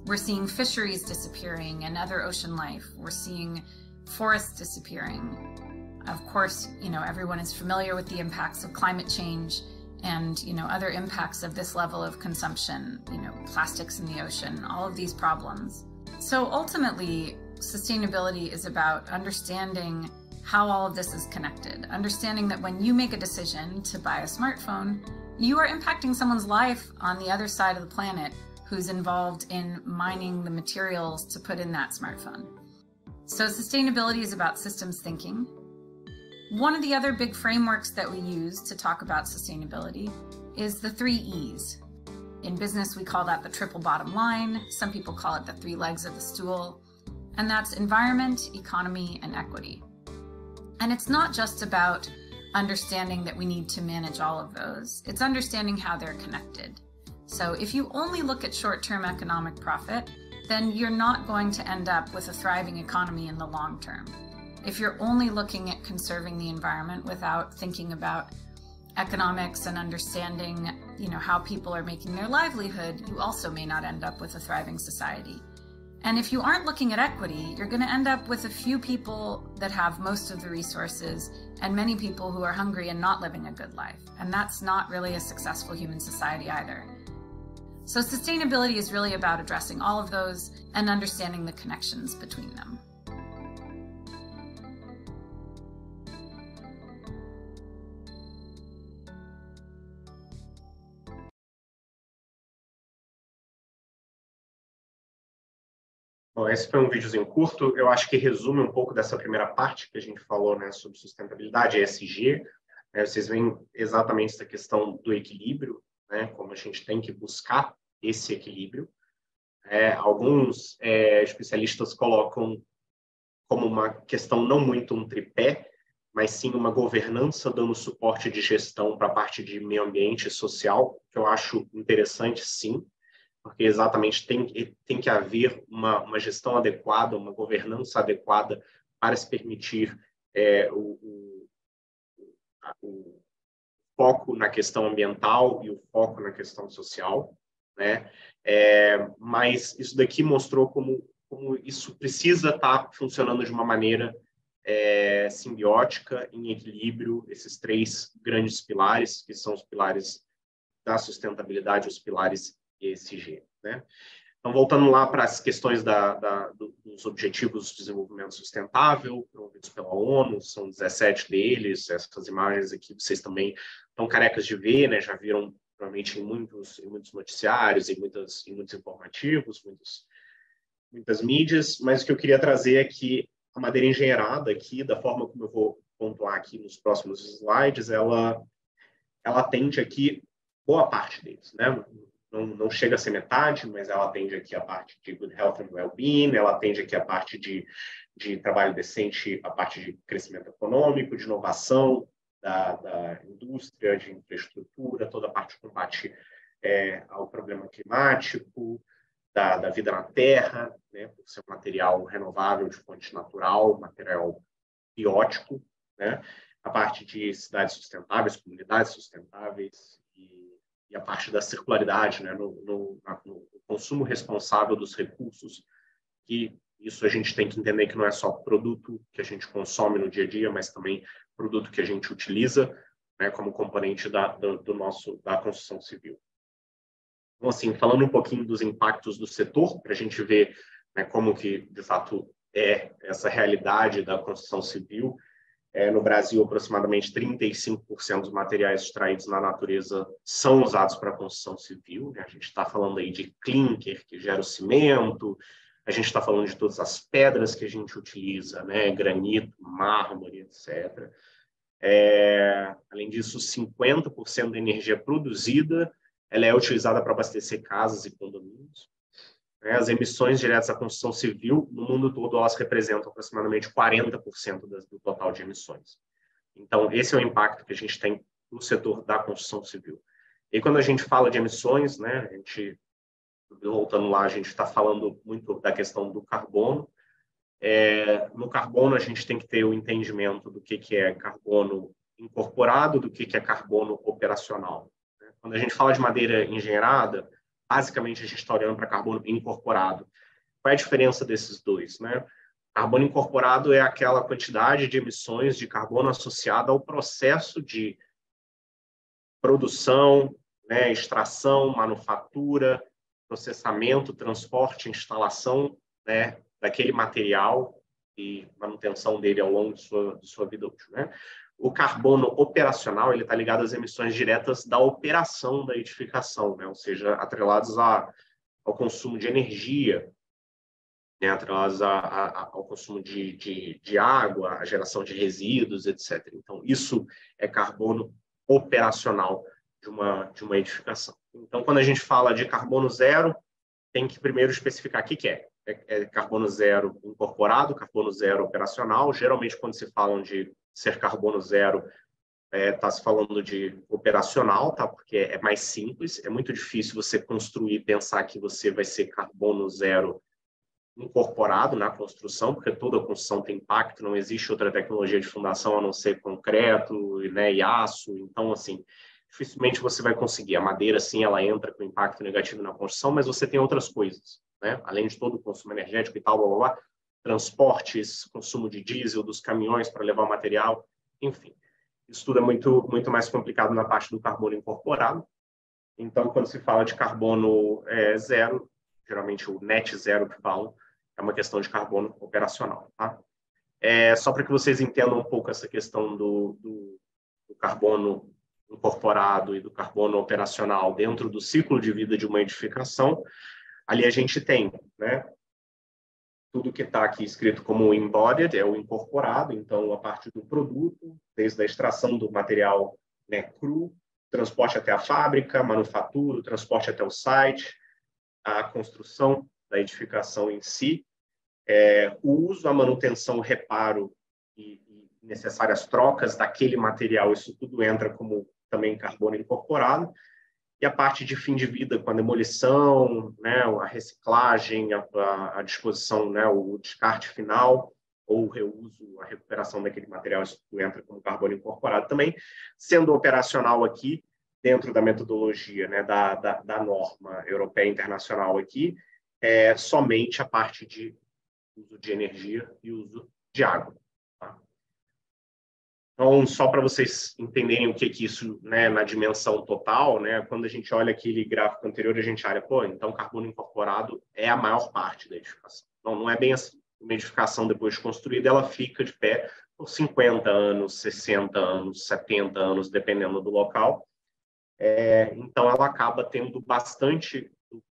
We're seeing fisheries disappearing and other ocean life. We're seeing forests disappearing. Of course, everyone is familiar with the impacts of climate change and, other impacts of this level of consumption, plastics in the ocean, all of these problems. So ultimately, sustainability is about understanding how all of this is connected, understanding that when you make a decision to buy a smartphone, you are impacting someone's life on the other side of the planet who's involved in mining the materials to put in that smartphone. So sustainability is about systems thinking. One of the other big frameworks that we use to talk about sustainability is the 3 E's. In business, we call that the triple bottom line. Some people call it the 3 legs of the stool. And that's environment, economy, and equity. And it's not just about understanding that we need to manage all of those. It's understanding how they're connected. So if you only look at short-term economic profit, then you're not going to end up with a thriving economy in the long term. If you're only looking at conserving the environment without thinking about economics and understanding, how people are making their livelihood, you also may not end up with a thriving society. And if you aren't looking at equity, you're going to end up with a few people that have most of the resources and many people who are hungry and not living a good life. And that's not really a successful human society either. So sustainability is really about addressing all of those and understanding the connections between them. Bom, esse foi um videozinho curto. Eu acho que resume um pouco dessa primeira parte que a gente falou, né, sobre sustentabilidade, ESG. Vocês veem exatamente essa questão do equilíbrio, né, como a gente tem que buscar esse equilíbrio. Alguns especialistas colocam como uma questão não muito um tripé, mas sim uma governança dando suporte de gestão para a parte de meio ambiente e social, que eu acho interessante, sim, porque exatamente tem que haver uma gestão adequada, uma governança adequada para se permitir o foco na questão ambiental e o foco na questão social, né? Mas isso daqui mostrou como isso precisa estar funcionando de uma maneira simbiótica, em equilíbrio, esses 3 grandes pilares, que são os pilares da sustentabilidade, os pilares ESG, né? Então, voltando lá para as questões dos Objetivos de Desenvolvimento Sustentável, promovidos pela ONU, são 17 deles. Essas imagens aqui vocês também estão carecas de ver, né? Já viram provavelmente em muitos noticiários, em muitos informativos, muitas mídias, mas o que eu queria trazer é que a madeira engenheirada aqui, da forma como eu vou pontuar aqui nos próximos slides, ela atende aqui boa parte deles, né? Não chega a ser metade, mas ela atende aqui a parte de good health and well-being, ela atende aqui a parte de trabalho decente, a parte de crescimento econômico, de inovação da indústria, de infraestrutura, toda a parte de combate ao problema climático, da vida na Terra, né, por ser um material renovável de fonte natural, material biótico, né, a parte de cidades sustentáveis, comunidades sustentáveis, e a parte da circularidade, né, no consumo responsável dos recursos, que isso a gente tem que entender que não é só produto que a gente consome no dia a dia, mas também produto que a gente utiliza, né, como componente da construção civil. Então, assim, falando um pouquinho dos impactos do setor, para a gente ver, né, como que, de fato, é essa realidade da construção civil. No Brasil, aproximadamente 35% dos materiais extraídos na natureza são usados para a construção civil, né? A gente está falando aí de clinker, que gera o cimento, a gente está falando de todas as pedras que a gente utiliza, né? Granito, mármore, etc. Além disso, 50% da energia produzida ela é utilizada para abastecer casas e condomínios. As emissões diretas à construção civil, no mundo todo, elas representam aproximadamente 40% do total de emissões. Então, esse é o impacto que a gente tem no setor da construção civil. E quando a gente fala de emissões, né, voltando lá, a gente está falando muito da questão do carbono. No carbono, a gente tem que ter o entendimento do que é carbono incorporado, do que é carbono operacional. Quando a gente fala de madeira engenheirada, basicamente, a gente está olhando para carbono incorporado. Qual é a diferença desses dois, né? Carbono incorporado é aquela quantidade de emissões de carbono associada ao processo de produção, né, extração, manufatura, processamento, transporte, instalação, né, daquele material e manutenção dele ao longo de sua vida útil, né? O carbono operacional ele está ligado às emissões diretas da operação da edificação, né? Ou seja, atrelados ao consumo de energia, né, atreladas ao consumo de água, à geração de resíduos, etc. Então, isso é carbono operacional de uma edificação. Então, quando a gente fala de carbono zero, tem que primeiro especificar o que é. É carbono zero incorporado, carbono zero operacional. Geralmente, quando se falam de ser carbono zero, está se falando de operacional, tá? Porque é mais simples. É muito difícil você construir e pensar que você vai ser carbono zero incorporado na construção, porque toda construção tem impacto, não existe outra tecnologia de fundação a não ser concreto, né, e aço. Então, assim, dificilmente você vai conseguir. A madeira, sim, ela entra com impacto negativo na construção, mas você tem outras coisas, né? Além de todo o consumo energético e tal, blá, blá, blá, transportes, consumo de diesel dos caminhões para levar o material, enfim. Isso tudo é muito mais complicado na parte do carbono incorporado. Então, quando se fala de carbono zero, geralmente o net zero que falam, é uma questão de carbono operacional. Tá? Só para que vocês entendam um pouco essa questão do carbono incorporado e do carbono operacional dentro do ciclo de vida de uma edificação, ali a gente tem, né, tudo que está aqui escrito como embodied, é o incorporado, então a parte do produto, desde a extração do material, né, cru, transporte até a fábrica, manufatura, o transporte até o site, a construção da edificação em si, o uso, a manutenção, o reparo e necessárias trocas daquele material, isso tudo entra como também carbono incorporado, e a parte de fim de vida, com a demolição, né, a reciclagem, a disposição, né, o descarte final, ou o reuso, a recuperação daquele material, isso tudo entra como carbono incorporado também, sendo operacional aqui, dentro da metodologia, né, da norma europeia internacional aqui, somente a parte de uso de energia e uso de água. Tá? Então, só para vocês entenderem o que isso, né, na dimensão total, né, quando a gente olha aquele gráfico anterior, a gente olha, então carbono incorporado é a maior parte da edificação. Não é bem assim. Uma edificação, depois de construída, ela fica de pé por 50 anos, 60 anos, 70 anos, dependendo do local. Então, ela acaba tendo bastante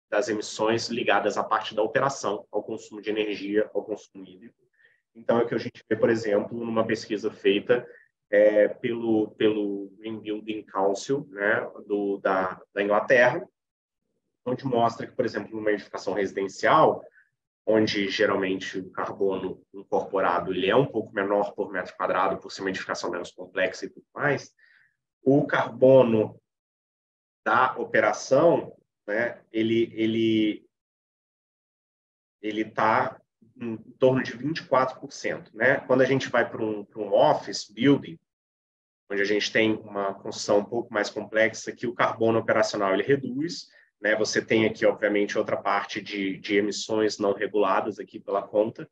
das emissões ligadas à parte da operação, ao consumo de energia, ao consumo hídrico. Então, é o que a gente vê, por exemplo, numa pesquisa feita pelo Green Building Council, né, da Inglaterra, onde mostra que, por exemplo, numa edificação residencial, onde geralmente o carbono incorporado ele é um pouco menor por metro quadrado, por ser uma edificação menos complexa e tudo mais, o carbono da operação, né, ele está em torno de 24%. Né? Quando a gente vai para um office building, onde a gente tem uma construção um pouco mais complexa, que o carbono operacional ele reduz, né? Você tem aqui, obviamente, outra parte de emissões não reguladas aqui pela conta,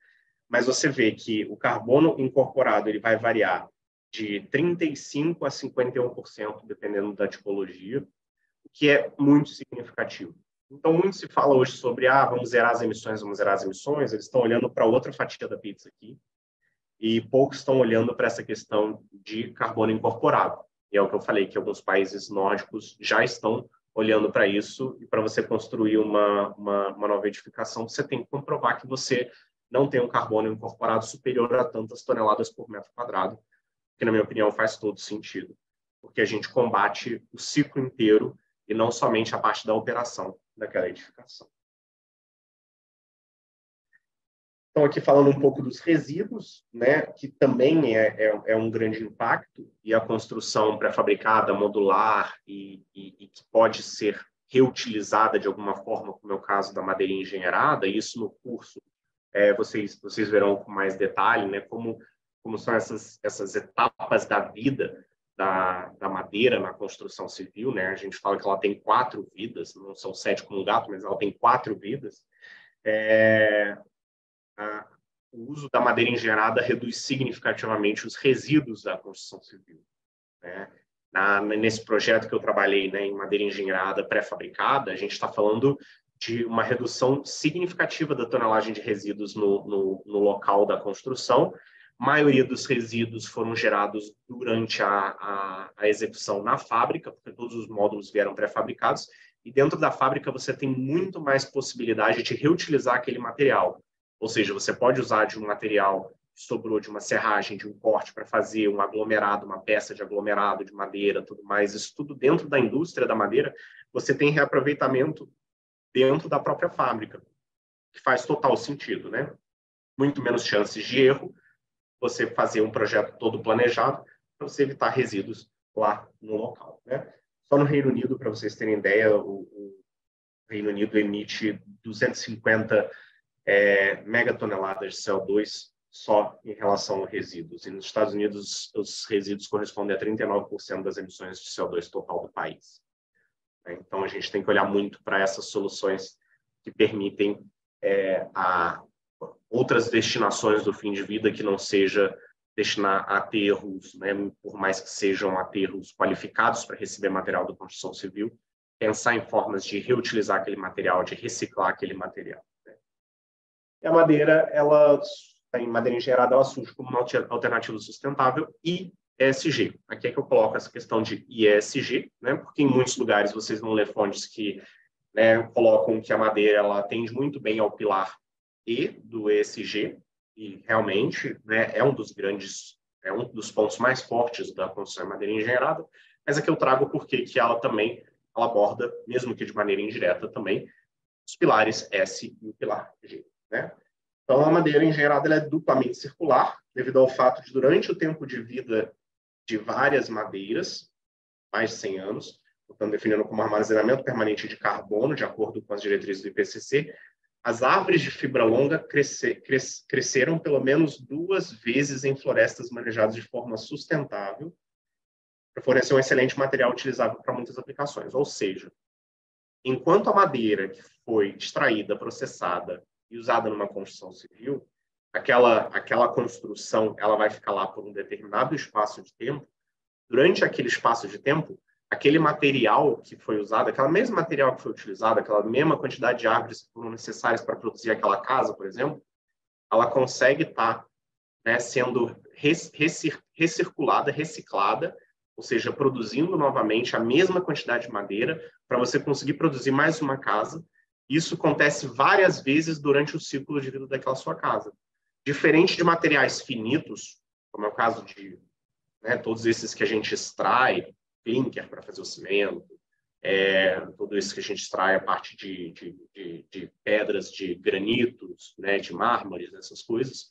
mas você vê que o carbono incorporado ele vai variar de 35% a 51%, dependendo da tipologia, o que é muito significativo. Então, muito se fala hoje sobre, vamos zerar as emissões, eles estão olhando para outra fatia da pizza aqui, e poucos estão olhando para essa questão de carbono incorporado. E é o que eu falei, que alguns países nórdicos já estão olhando para isso, e para você construir uma nova edificação, você tem que comprovar que você não tem um carbono incorporado superior a tantas toneladas por metro quadrado, que, na minha opinião, faz todo sentido, porque a gente combate o ciclo inteiro e não somente a parte da operação daquela edificação. Então, aqui falando um pouco dos resíduos, né, que também é um grande impacto, e a construção pré-fabricada, modular, e que pode ser reutilizada de alguma forma, como é o caso da madeira engenheirada, isso no curso vocês verão com mais detalhe, né, como são essas etapas da vida da madeira na construção civil, né? A gente fala que ela tem 4 vidas, não são 7 como um gato, mas ela tem 4 vidas. O uso da madeira engenheirada reduz significativamente os resíduos da construção civil. Né? Nesse projeto que eu trabalhei, né, em madeira engenheirada pré-fabricada, a gente está falando de uma redução significativa da tonelagem de resíduos no local da construção. A maioria dos resíduos foram gerados durante a execução na fábrica, porque todos os módulos vieram pré-fabricados, e dentro da fábrica você tem muito mais possibilidade de reutilizar aquele material. Ou seja, você pode usar de um material que sobrou de uma serragem, de um corte, para fazer um aglomerado, uma peça de aglomerado de madeira, tudo mais. Isso tudo dentro da indústria da madeira, você tem reaproveitamento dentro da própria fábrica, que faz total sentido, né? Muito menos chances de erro, você fazer um projeto todo planejado para você evitar resíduos lá no local, né? Só no Reino Unido, para vocês terem ideia, o Reino Unido emite 250 megatoneladas de CO2 só em relação a resíduos. E nos Estados Unidos, os resíduos correspondem a 39% das emissões de CO2 total do país. Então, a gente tem que olhar muito para essas soluções que permitem outras destinações do fim de vida que não seja destinar a aterros, né, por mais que sejam aterros qualificados para receber material da construção civil, pensar em formas de reutilizar aquele material, de reciclar aquele material. Né? E a madeira, em madeira engenheirada, ela surge como uma alternativa sustentável e ESG. Aqui é que eu coloco essa questão de ESG, né, porque em muitos lugares vocês vão ler fontes que, né, colocam que a madeira ela atende muito bem ao pilar E do ESG, e realmente, né, é um dos pontos mais fortes da construção de madeira engenheirada, mas aqui eu trago porque que ela aborda, mesmo que de maneira indireta também, os pilares S e o pilar G. Né? Então, a madeira engenheirada ela é duplamente circular, devido ao fato de, durante o tempo de vida de várias madeiras, mais de 100 anos, portanto, definindo como armazenamento permanente de carbono, de acordo com as diretrizes do IPCC, as árvores de fibra longa cresceram pelo menos 2 vezes em florestas manejadas de forma sustentável para fornecer um excelente material utilizável para muitas aplicações. Ou seja, enquanto a madeira que foi extraída, processada e usada numa construção civil, aquela construção ela vai ficar lá por um determinado espaço de tempo, durante aquele espaço de tempo, aquele material que foi usado, aquele mesmo material que foi utilizado, aquela mesma quantidade de árvores que foram necessárias para produzir aquela casa, por exemplo, ela consegue estar, né, sendo recirculada, reciclada, ou seja, produzindo novamente a mesma quantidade de madeira para você conseguir produzir mais uma casa. Isso acontece várias vezes durante o ciclo de vida daquela sua casa. Diferente de materiais finitos, como é o caso de, né, todos esses que a gente extrai, clinker para fazer o cimento, tudo isso que a gente extrai a parte de pedras, de granitos, né, de mármores, essas coisas,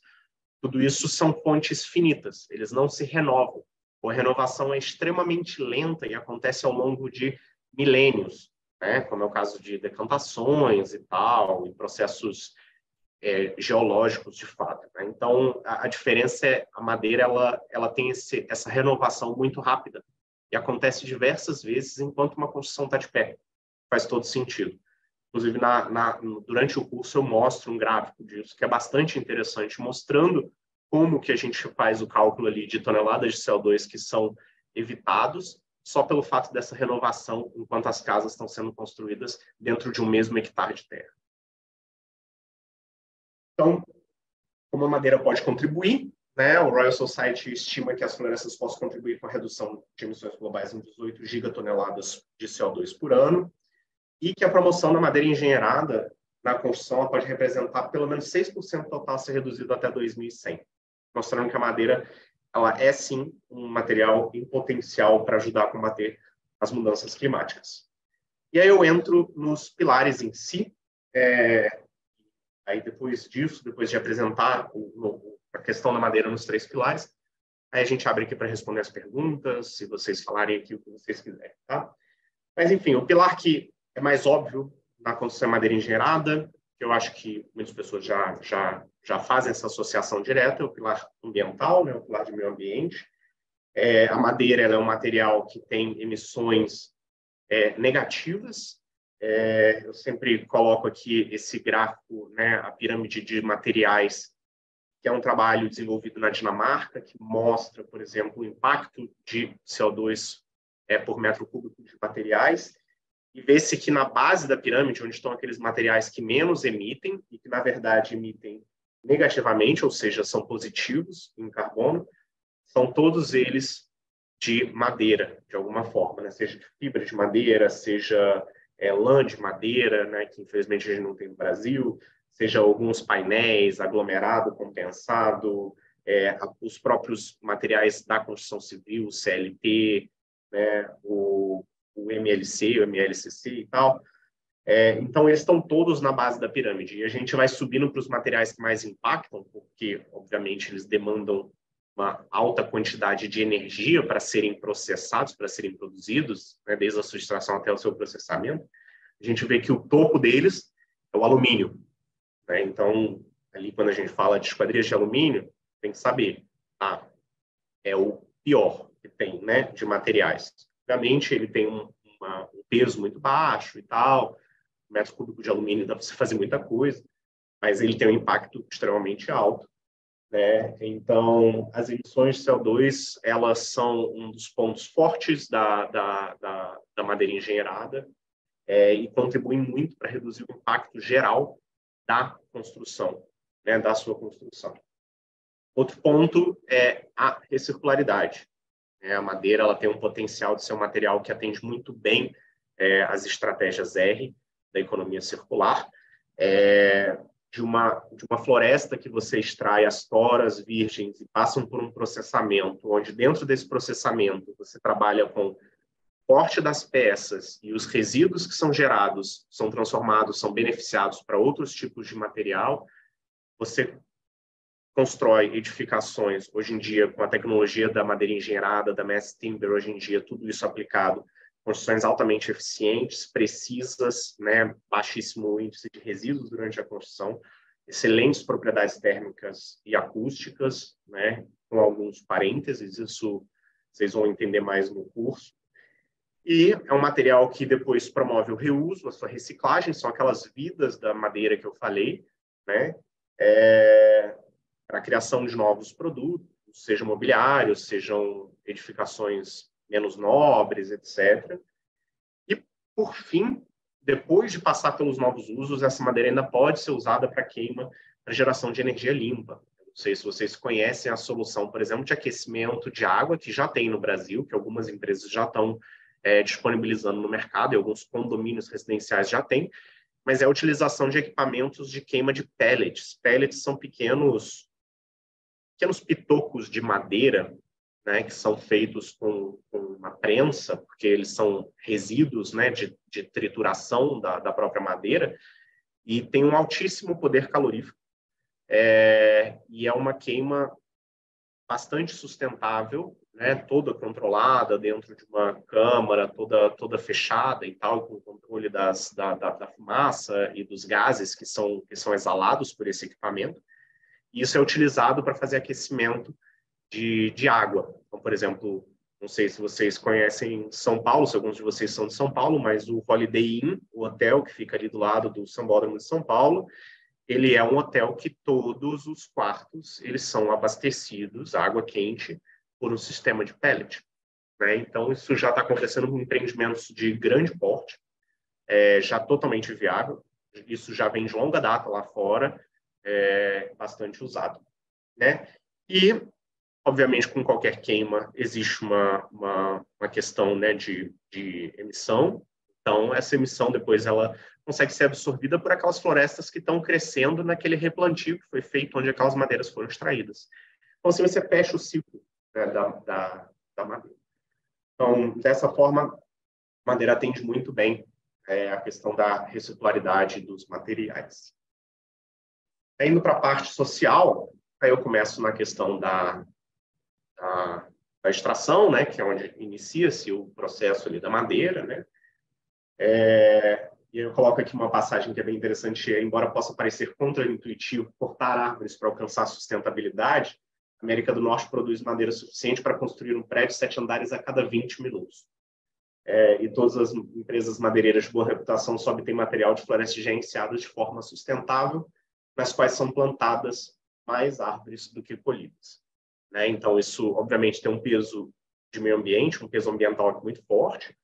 tudo isso são fontes finitas, eles não se renovam. A renovação é extremamente lenta e acontece ao longo de milênios, né, como é o caso de decantações e tal, e processos geológicos de fato. Né? Então, a diferença é a madeira ela tem essa renovação muito rápida e acontece diversas vezes enquanto uma construção está de pé. Faz todo sentido. Inclusive, durante o curso, eu mostro um gráfico disso, que é bastante interessante, mostrando como que a gente faz o cálculo ali de toneladas de CO2 que são evitados só pelo fato dessa renovação enquanto as casas estão sendo construídas dentro de um mesmo hectare de terra. Então, como a madeira pode contribuir, né, o Royal Society estima que as florestas possam contribuir com a redução de emissões globais em 18 gigatoneladas de CO2 por ano, e que a promoção da madeira engenheirada na construção pode representar pelo menos 6% do total a ser reduzido até 2100, mostrando que a madeira ela é, sim, um material em potencial para ajudar a combater as mudanças climáticas. E aí eu entro nos pilares em si. Aí depois disso, depois de apresentar a questão da madeira nos 3 pilares, aí a gente abre aqui para responder as perguntas, se vocês falarem aqui o que vocês quiserem, tá? Mas, enfim, o pilar que é mais óbvio na construção de madeira engenheirada, que eu acho que muitas pessoas já fazem essa associação direta, é o pilar ambiental, né, o pilar de meio ambiente. A madeira ela é um material que tem emissões negativas. Eu sempre coloco aqui esse gráfico, né, a pirâmide de materiais, que é um trabalho desenvolvido na Dinamarca, que mostra, por exemplo, o impacto de CO2 por metro cúbico de materiais, e vê-se que na base da pirâmide, onde estão aqueles materiais que menos emitem, e que, na verdade, emitem negativamente, ou seja, são positivos em carbono, são todos eles de madeira, de alguma forma, né? Seja de fibra de madeira, seja lã de madeira, né, que infelizmente a gente não tem no Brasil, seja alguns painéis, aglomerado compensado, os próprios materiais da construção civil, o CLT, né, o MLC, o MLCC e tal. Então, eles estão todos na base da pirâmide. E a gente vai subindo para os materiais que mais impactam, porque, obviamente, eles demandam uma alta quantidade de energia para serem processados, para serem produzidos, né, desde a sua extração até o seu processamento. A gente vê que o topo deles é o alumínio, né? Então, ali quando a gente fala de esquadrias de alumínio, tem que saber, é o pior que tem, né, de materiais. Obviamente, ele tem um peso muito baixo e tal, metro cúbico de alumínio dá para você fazer muita coisa, mas ele tem um impacto extremamente alto, né? Então, as emissões de CO2, elas são um dos pontos fortes da madeira engenheirada, e contribuem muito para reduzir o impacto geral da construção, né, da sua construção. Outro ponto é a recircularidade. A madeira ela tem um potencial de ser um material que atende muito bem as estratégias R da economia circular. De uma floresta que você extrai as toras virgens e passam por um processamento, onde dentro desse processamento você trabalha com corte das peças e os resíduos que são gerados são transformados, são beneficiados para outros tipos de material, você constrói edificações, hoje em dia, com a tecnologia da madeira engenheirada, da mass timber, hoje em dia, tudo isso aplicado, construções altamente eficientes, precisas, né, baixíssimo índice de resíduos durante a construção, excelentes propriedades térmicas e acústicas, né, com alguns parênteses, isso vocês vão entender mais no curso. E é um material que depois promove o reuso, a sua reciclagem, são aquelas vidas da madeira que eu falei, né, para a criação de novos produtos, sejam mobiliários, sejam edificações menos nobres, etc. E, por fim, depois de passar pelos novos usos, essa madeira ainda pode ser usada para queima, para geração de energia limpa. Não sei se vocês conhecem a solução, por exemplo, de aquecimento de água, que já tem no Brasil, que algumas empresas já estão disponibilizando no mercado, e alguns condomínios residenciais já têm, mas é a utilização de equipamentos de queima de pellets. Pellets são pequenos pitocos de madeira, né, que são feitos com uma prensa, porque eles são resíduos, né, de trituração da própria madeira, e tem um altíssimo poder calorífico. E é uma queima bastante sustentável, né, toda controlada dentro de uma câmara, toda fechada e tal, com controle da fumaça e dos gases que são exalados por esse equipamento. E isso é utilizado para fazer aquecimento de água. Então, por exemplo, não sei se vocês conhecem São Paulo, se alguns de vocês são de São Paulo, mas o Holiday Inn, o hotel que fica ali do lado do Sambódromo de São Paulo, ele é um hotel que todos os quartos eles são abastecidos, água quente, por um sistema de pellet, né? Então, isso já está acontecendo com empreendimentos de grande porte, já totalmente viável. Isso já vem de longa data lá fora, bastante usado, né? E, obviamente, com qualquer queima, existe uma questão, né, de emissão. Então, essa emissão, depois, ela consegue ser absorvida por aquelas florestas que estão crescendo naquele replantio que foi feito onde aquelas madeiras foram extraídas. Então, assim, você fecha o ciclo, né, da madeira. Então, dessa forma, a madeira atende muito bem a questão da recircularidade dos materiais. Indo para a parte social, aí eu começo na questão da extração, né, que é onde inicia-se o processo ali da madeira, né? E eu coloco aqui uma passagem que é bem interessante, embora possa parecer contraintuitivo cortar árvores para alcançar sustentabilidade, a América do Norte produz madeira suficiente para construir um prédio de 7 andares a cada 20 minutos. E todas as empresas madeireiras de boa reputação só obtêm material de florestas gerenciadas de forma sustentável, nas quais são plantadas mais árvores do que colhidas, né? Então, isso, obviamente, tem um peso de meio ambiente, um peso ambiental muito forte,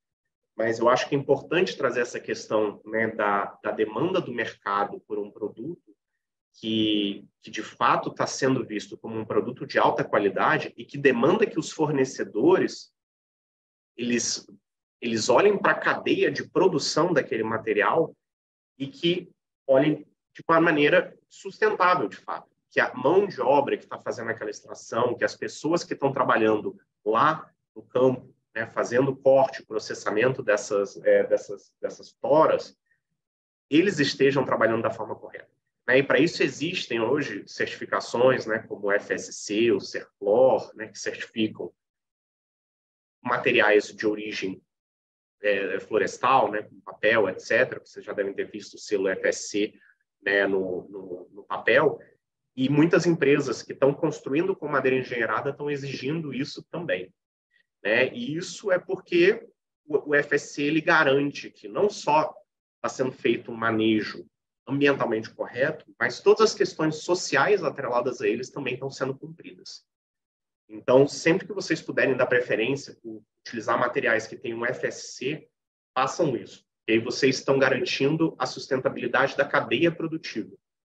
mas eu acho que é importante trazer essa questão, né, da demanda do mercado por um produto que de fato está sendo visto como um produto de alta qualidade e que demanda que os fornecedores eles eles olhem para a cadeia de produção daquele material e que olhem de uma maneira sustentável, de fato. Que a mão de obra que está fazendo aquela extração, que as pessoas que estão trabalhando lá no campo, né, fazendo corte, processamento dessas toras, eles estejam trabalhando da forma correta. Né? E para isso existem hoje certificações, né, como o FSC, o CERCLOR, né, que certificam materiais de origem florestal, né, como papel, etc. Vocês já devem ter visto o selo FSC, né, no papel. E muitas empresas que estão construindo com madeira engenheirada estão exigindo isso também. Né? E isso é porque o FSC ele garante que não só está sendo feito um manejo ambientalmente correto, mas todas as questões sociais atreladas a eles também estão sendo cumpridas. Então, sempre que vocês puderem dar preferência por utilizar materiais que tenham FSC, façam isso. E aí vocês estão garantindo a sustentabilidade da cadeia produtiva.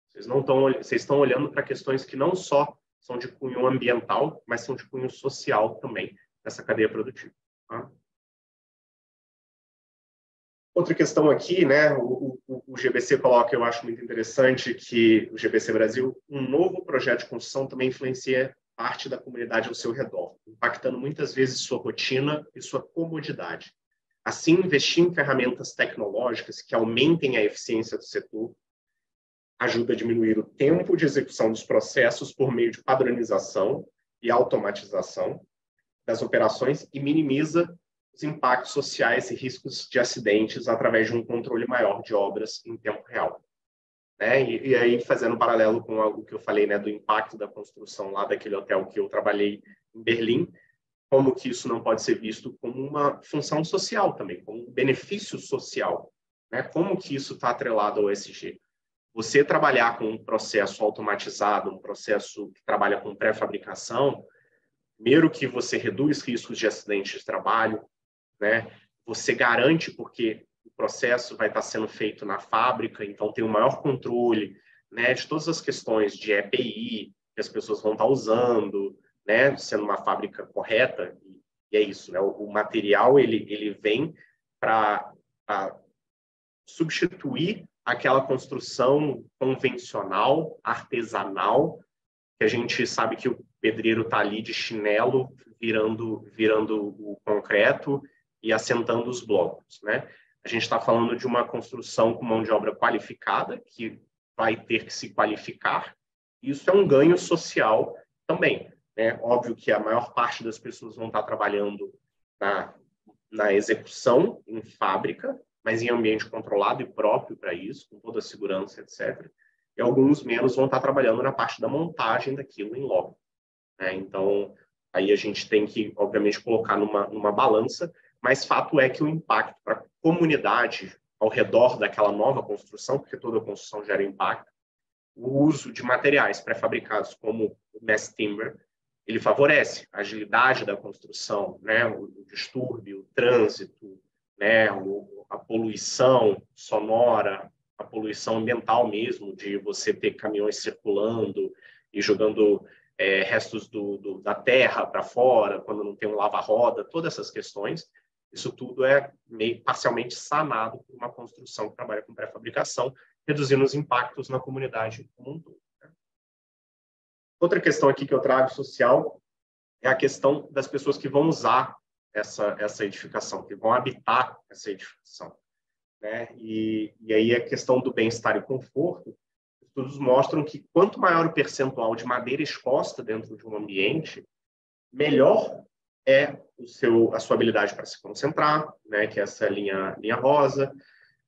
Vocês estão olhando para questões que não só são de cunho ambiental, mas são de cunho social também, nessa cadeia produtiva. Tá? Outra questão aqui, né, o GBC coloca, eu acho muito interessante, que o GBC Brasil, um novo projeto de construção também influencia parte da comunidade ao seu redor, impactando muitas vezes sua rotina e sua comodidade. Assim, investir em ferramentas tecnológicas que aumentem a eficiência do setor ajuda a diminuir o tempo de execução dos processos por meio de padronização e automatização das operações e minimiza os impactos sociais e riscos de acidentes através de um controle maior de obras em tempo real. Né? E aí, fazendo um paralelo com algo que eu falei, né, do impacto da construção lá daquele hotel que eu trabalhei em Berlim, como que isso não pode ser visto como uma função social também, como um benefício social. Né? Como que isso está atrelado ao ESG? Você trabalhar com um processo automatizado, um processo que trabalha com pré-fabricação, primeiro que você reduz riscos de acidente de trabalho, né? Você garante, porque o processo vai estar sendo feito na fábrica, então tem um maior controle, né, de todas as questões de EPI que as pessoas vão estar usando, né, sendo uma fábrica correta, e é isso, né? O material ele vem para substituir aquela construção convencional, artesanal, que a gente sabe que o pedreiro está ali de chinelo, virando o concreto e assentando os blocos, né? A gente está falando de uma construção com mão de obra qualificada, que vai ter que se qualificar. Isso é um ganho social também, né? Óbvio que a maior parte das pessoas vão estar trabalhando na execução em fábrica, mas em ambiente controlado e próprio para isso, com toda a segurança, etc. E alguns menos vão estar trabalhando na parte da montagem daquilo em loco. Né? Então, aí a gente tem que, obviamente, colocar numa balança, mas fato é que o impacto para a comunidade ao redor daquela nova construção, porque toda construção gera impacto, o uso de materiais pré-fabricados como o mass timber, ele favorece a agilidade da construção, né? O distúrbio, o trânsito, né? A poluição sonora, a poluição ambiental mesmo, de você ter caminhões circulando e jogando restos da terra para fora, quando não tem um lava-roda, todas essas questões. Isso tudo é meio parcialmente sanado por uma construção que trabalha com pré-fabricação, reduzindo os impactos na comunidade como um todo. Né? Outra questão aqui que eu trago social é a questão das pessoas que vão usar essa edificação, que vão habitar essa edificação. Né? E aí a questão do bem-estar e conforto, estudos mostram que quanto maior o percentual de madeira exposta dentro de um ambiente, melhor é a sua habilidade para se concentrar, né, que é essa linha rosa,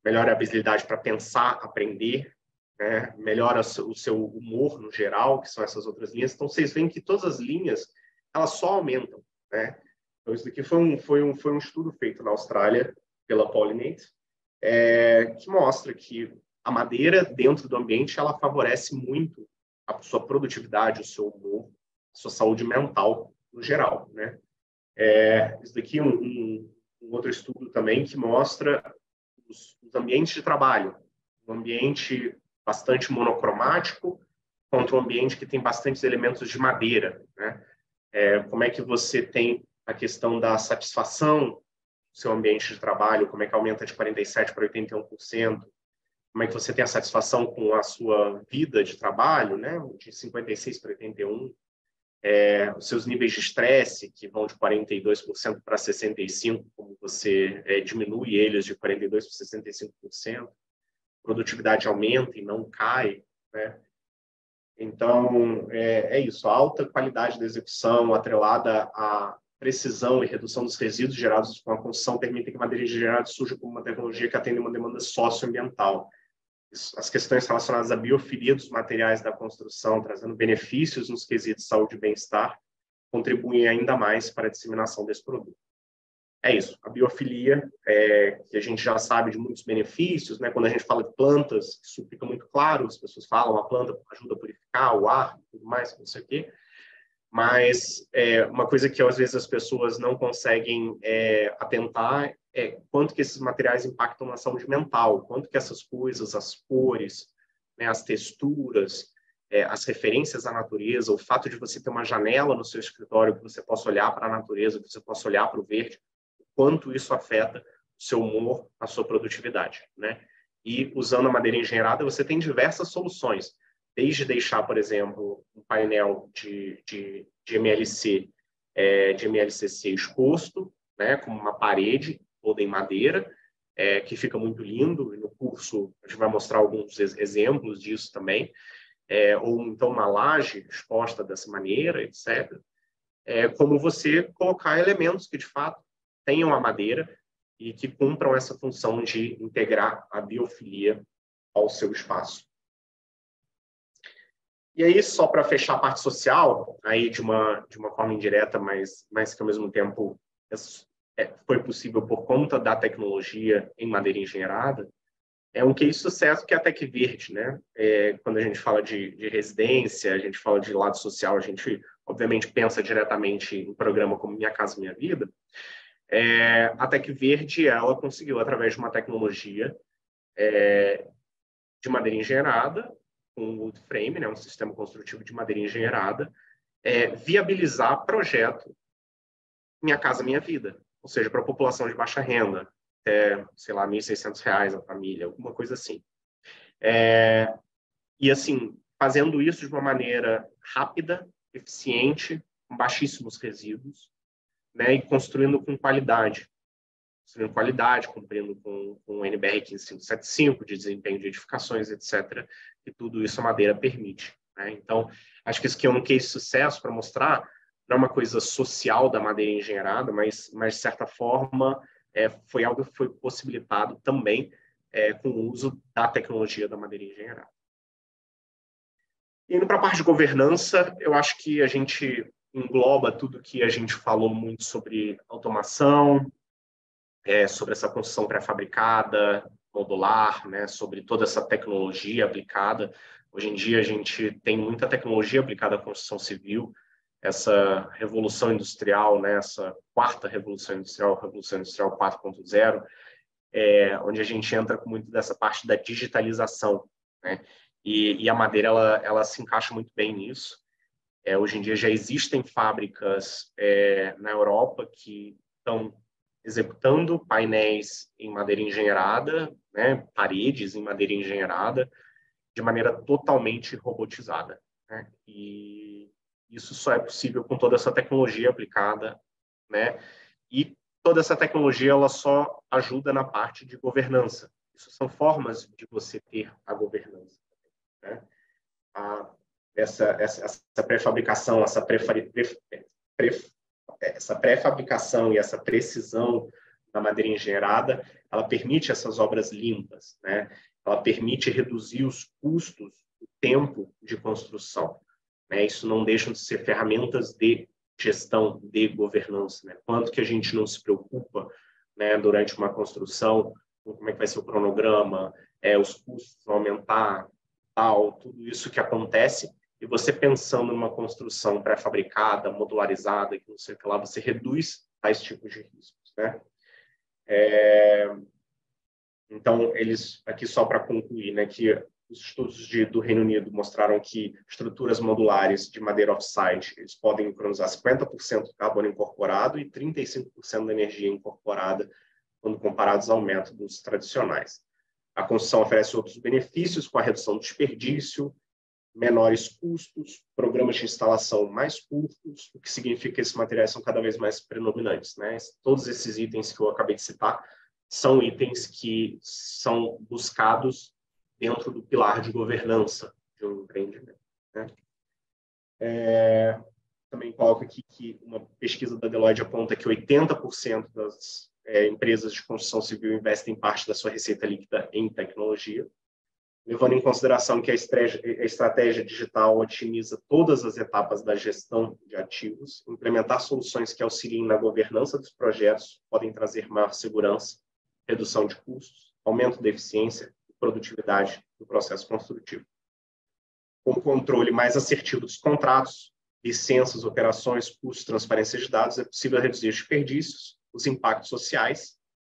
melhora a habilidade para pensar, aprender, né, melhora o seu humor no geral, que são essas outras linhas. Então, vocês veem que todas as linhas, elas só aumentam. Né? Então, isso daqui foi um estudo feito na Austrália pela Pollinate, que mostra que a madeira dentro do ambiente, ela favorece muito a sua produtividade, o seu humor, a sua saúde mental no geral. Né? Isso daqui é um outro estudo também que mostra os ambientes de trabalho. Um ambiente bastante monocromático contra um ambiente que tem bastantes elementos de madeira. Né? Como é que você tem a questão da satisfação seu ambiente de trabalho, como é que aumenta de 47% para 81%, como é que você tem a satisfação com a sua vida de trabalho, né, de 56% para 81%, os seus níveis de estresse, que vão de 42% para 65%, como você diminui eles de 42% para 65%, produtividade aumenta e não cai, né? Então, é isso, a alta qualidade da execução, atrelada à precisão e redução dos resíduos gerados com a construção, permitem que a madeira engenheirada surja como uma tecnologia que atende uma demanda socioambiental. As questões relacionadas à biofilia dos materiais da construção, trazendo benefícios nos quesitos de saúde e bem-estar, contribuem ainda mais para a disseminação desse produto. É isso, a biofilia, que a gente já sabe de muitos benefícios, né? Quando a gente fala de plantas, isso fica muito claro, as pessoas falam, a planta ajuda a purificar o ar, tudo mais, não sei o quê, mas uma coisa que às vezes as pessoas não conseguem atentar é quanto que esses materiais impactam na saúde mental, quanto que essas coisas, as cores, né, as texturas, as referências à natureza, o fato de você ter uma janela no seu escritório que você possa olhar para a natureza, que você possa olhar para o verde, quanto isso afeta o seu humor, a sua produtividade, né? E usando a madeira engenheirada, você tem diversas soluções, desde deixar, por exemplo, um painel de MLC, de MLCC exposto, né, como uma parede toda em madeira, que fica muito lindo, e no curso a gente vai mostrar alguns exemplos disso também, ou então uma laje exposta dessa maneira, etc. Como você colocar elementos que, de fato, tenham a madeira e que cumpram essa função de integrar a biofilia ao seu espaço. E aí, só para fechar a parte social, aí de uma forma indireta, mas que ao mesmo tempo foi possível por conta da tecnologia em madeira engenheirada, é um case de sucesso que é a Tec Verde, né? Quando a gente fala de residência, a gente fala de lado social, a gente obviamente pensa diretamente em programa como Minha Casa Minha Vida. A Tec Verde, ela conseguiu, através de uma tecnologia de madeira engenheirada, com wood frame, né, um sistema construtivo de madeira engenheirada, viabilizar projeto Minha Casa Minha Vida, ou seja, para a população de baixa renda, até, sei lá, R$ 1.600 a família, alguma coisa assim. E, assim, fazendo isso de uma maneira rápida, eficiente, com baixíssimos resíduos, né, e construindo com qualidade. Cumprindo com o NBR 15575, de desempenho de edificações, etc. E tudo isso a madeira permite, né? Então, acho que isso aqui é um case de sucesso para mostrar, não é uma coisa social da madeira engenheirada, mas de certa forma, foi algo que foi possibilitado também com o uso da tecnologia da madeira engenheirada. Indo para a parte de governança, eu acho que a gente engloba tudo que a gente falou muito sobre automação, sobre essa construção pré-fabricada, modular, né, sobre toda essa tecnologia aplicada. Hoje em dia a gente tem muita tecnologia aplicada à construção civil, essa revolução industrial, né, essa quarta revolução industrial, Revolução Industrial 4.0, onde a gente entra com muito dessa parte da digitalização, né? E a madeira ela se encaixa muito bem nisso. Hoje em dia já existem fábricas na Europa que estão executando painéis em madeira engenheirada, né, paredes em madeira engenheirada, de maneira totalmente robotizada, né? E isso só é possível com toda essa tecnologia aplicada, né? E toda essa tecnologia ela só ajuda na parte de governança. Isso são formas de você ter a governança, né? Essa pré-fabricação, essa pré-fabricação e essa precisão da madeira engenheirada, ela permite essas obras limpas, né? Ela permite reduzir os custos, o tempo de construção, né? Isso não deixa de ser ferramentas de gestão, de governança, né? Quanto que a gente não se preocupa, né, durante uma construção, como é que vai ser o cronograma, os custos vão aumentar, tal, tudo isso que acontece. E você pensando numa construção pré-fabricada, modularizada, que não sei o que lá, você reduz tais tipos de riscos, né? Então, eles, aqui só para concluir, né, que os estudos do Reino Unido mostraram que estruturas modulares de madeira off-site eles podem economizar 50% do carbono incorporado e 35% da energia incorporada quando comparados ao métodos tradicionais. A construção oferece outros benefícios, com a redução do desperdício, menores custos, programas de instalação mais curtos, o que significa que esses materiais são cada vez mais predominantes, né? Todos esses itens que eu acabei de citar são itens que são buscados dentro do pilar de governança de um empreendimento, né? Também coloco aqui que uma pesquisa da Deloitte aponta que 80% das empresas de construção civil investem parte da sua receita líquida em tecnologia, levando em consideração que a estratégia digital otimiza todas as etapas da gestão de ativos. Implementar soluções que auxiliem na governança dos projetos podem trazer maior segurança, redução de custos, aumento da eficiência e produtividade do processo construtivo. Com o controle mais assertivo dos contratos, licenças, operações, custos, transparência de dados, é possível reduzir os desperdícios, os impactos sociais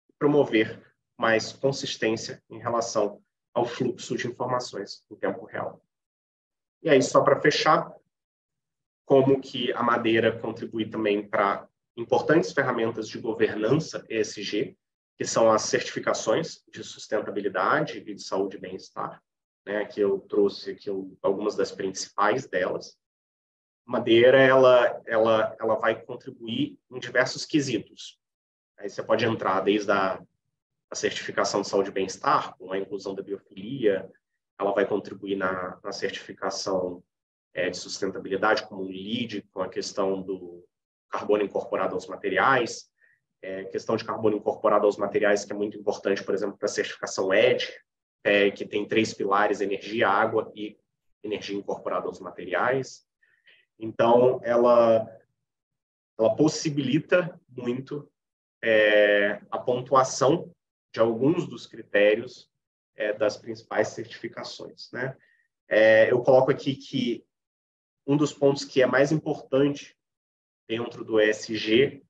e promover mais consistência em relação ao fluxo de informações em tempo real. E aí, só para fechar, como que a madeira contribui também para importantes ferramentas de governança ESG, que são as certificações de sustentabilidade e de saúde e bem-estar, né, que eu trouxe aqui algumas das principais delas. A madeira, ela vai contribuir em diversos quesitos. Aí você pode entrar desde a certificação de saúde e bem-estar, com a inclusão da biofilia, ela vai contribuir na certificação de sustentabilidade, como um LEED, com a questão do carbono incorporado aos materiais, questão de carbono incorporado aos materiais, que é muito importante, por exemplo, para a certificação EDGE, que tem 3 pilares: energia, água e energia incorporada aos materiais. Então, ela possibilita muito a pontuação de alguns dos critérios das principais certificações, né? Eu coloco aqui que um dos pontos que é mais importante dentro do ESG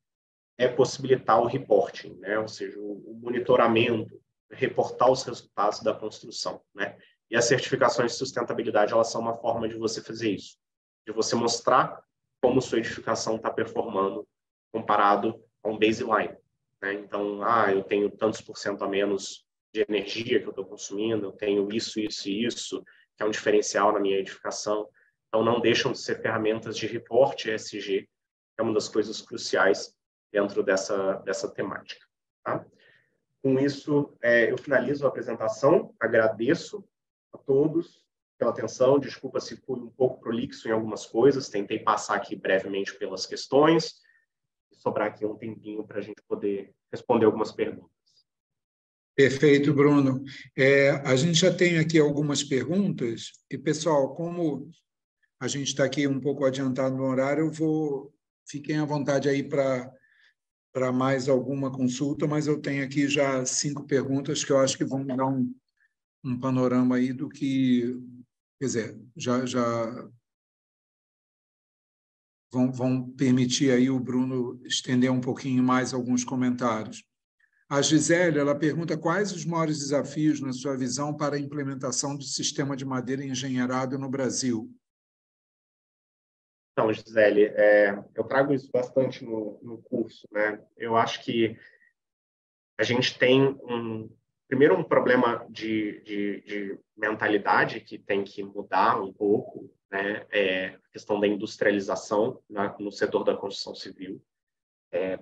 é possibilitar o reporting, né? Ou seja, o monitoramento, reportar os resultados da construção, né? E as certificações de sustentabilidade, elas são uma forma de você fazer isso, de você mostrar como sua edificação está performando comparado a um baseline, né? Então, eu tenho tantos % a menos de energia que eu estou consumindo, eu tenho isso, isso e isso, que é um diferencial na minha edificação. Então, não deixam de ser ferramentas de reporte ESG, que é uma das coisas cruciais dentro dessa temática, tá? Com isso, eu finalizo a apresentação, agradeço a todos pela atenção, desculpa se fui um pouco prolixo em algumas coisas, tentei passar aqui brevemente pelas questões, e sobrar aqui um tempinho para a gente poder responder algumas perguntas. Perfeito, Bruno. A gente já tem aqui algumas perguntas, e, pessoal, como a gente está aqui um pouco adiantado no horário, fiquem à vontade aí para mais alguma consulta, mas eu tenho aqui já 5 perguntas que eu acho que vão dar um panorama aí do que, quer dizer, já vão permitir aí o Bruno estender um pouquinho mais alguns comentários. A Gisele, ela pergunta quais os maiores desafios, na sua visão, para a implementação do sistema de madeira engenheirado no Brasil? Então, Gisele, eu trago isso bastante no curso, né? Eu acho que a gente tem primeiro um problema de mentalidade que tem que mudar um pouco, né? A questão da industrialização no setor da construção civil.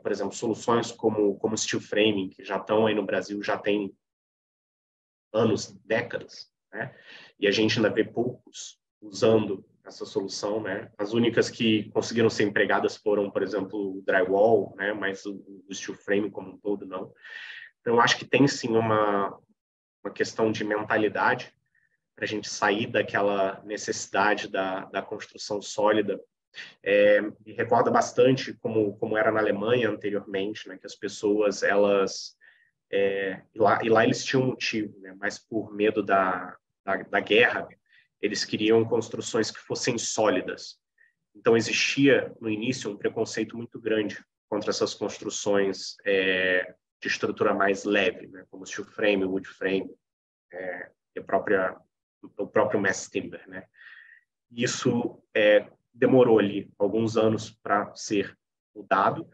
Por exemplo, soluções como steel framing, que já estão aí no Brasil, já tem anos, décadas, né? E a gente ainda vê poucos usando essa solução, né? As únicas que conseguiram ser empregadas foram, por exemplo, o drywall, né? Mas o steel framing como um todo não. Então, eu acho que tem sim uma questão de mentalidade para a gente sair daquela necessidade da construção sólida. Me recorda bastante como era na Alemanha anteriormente, né? Que as pessoas, elas... e lá eles tinham um motivo, né? Mas por medo da guerra, eles queriam construções que fossem sólidas. Então, existia, no início, um preconceito muito grande contra essas construções de estrutura mais leve, né? Como steel frame, wood frame, e a própria o próprio mass timber, né? Isso demorou ali alguns anos para ser mudado,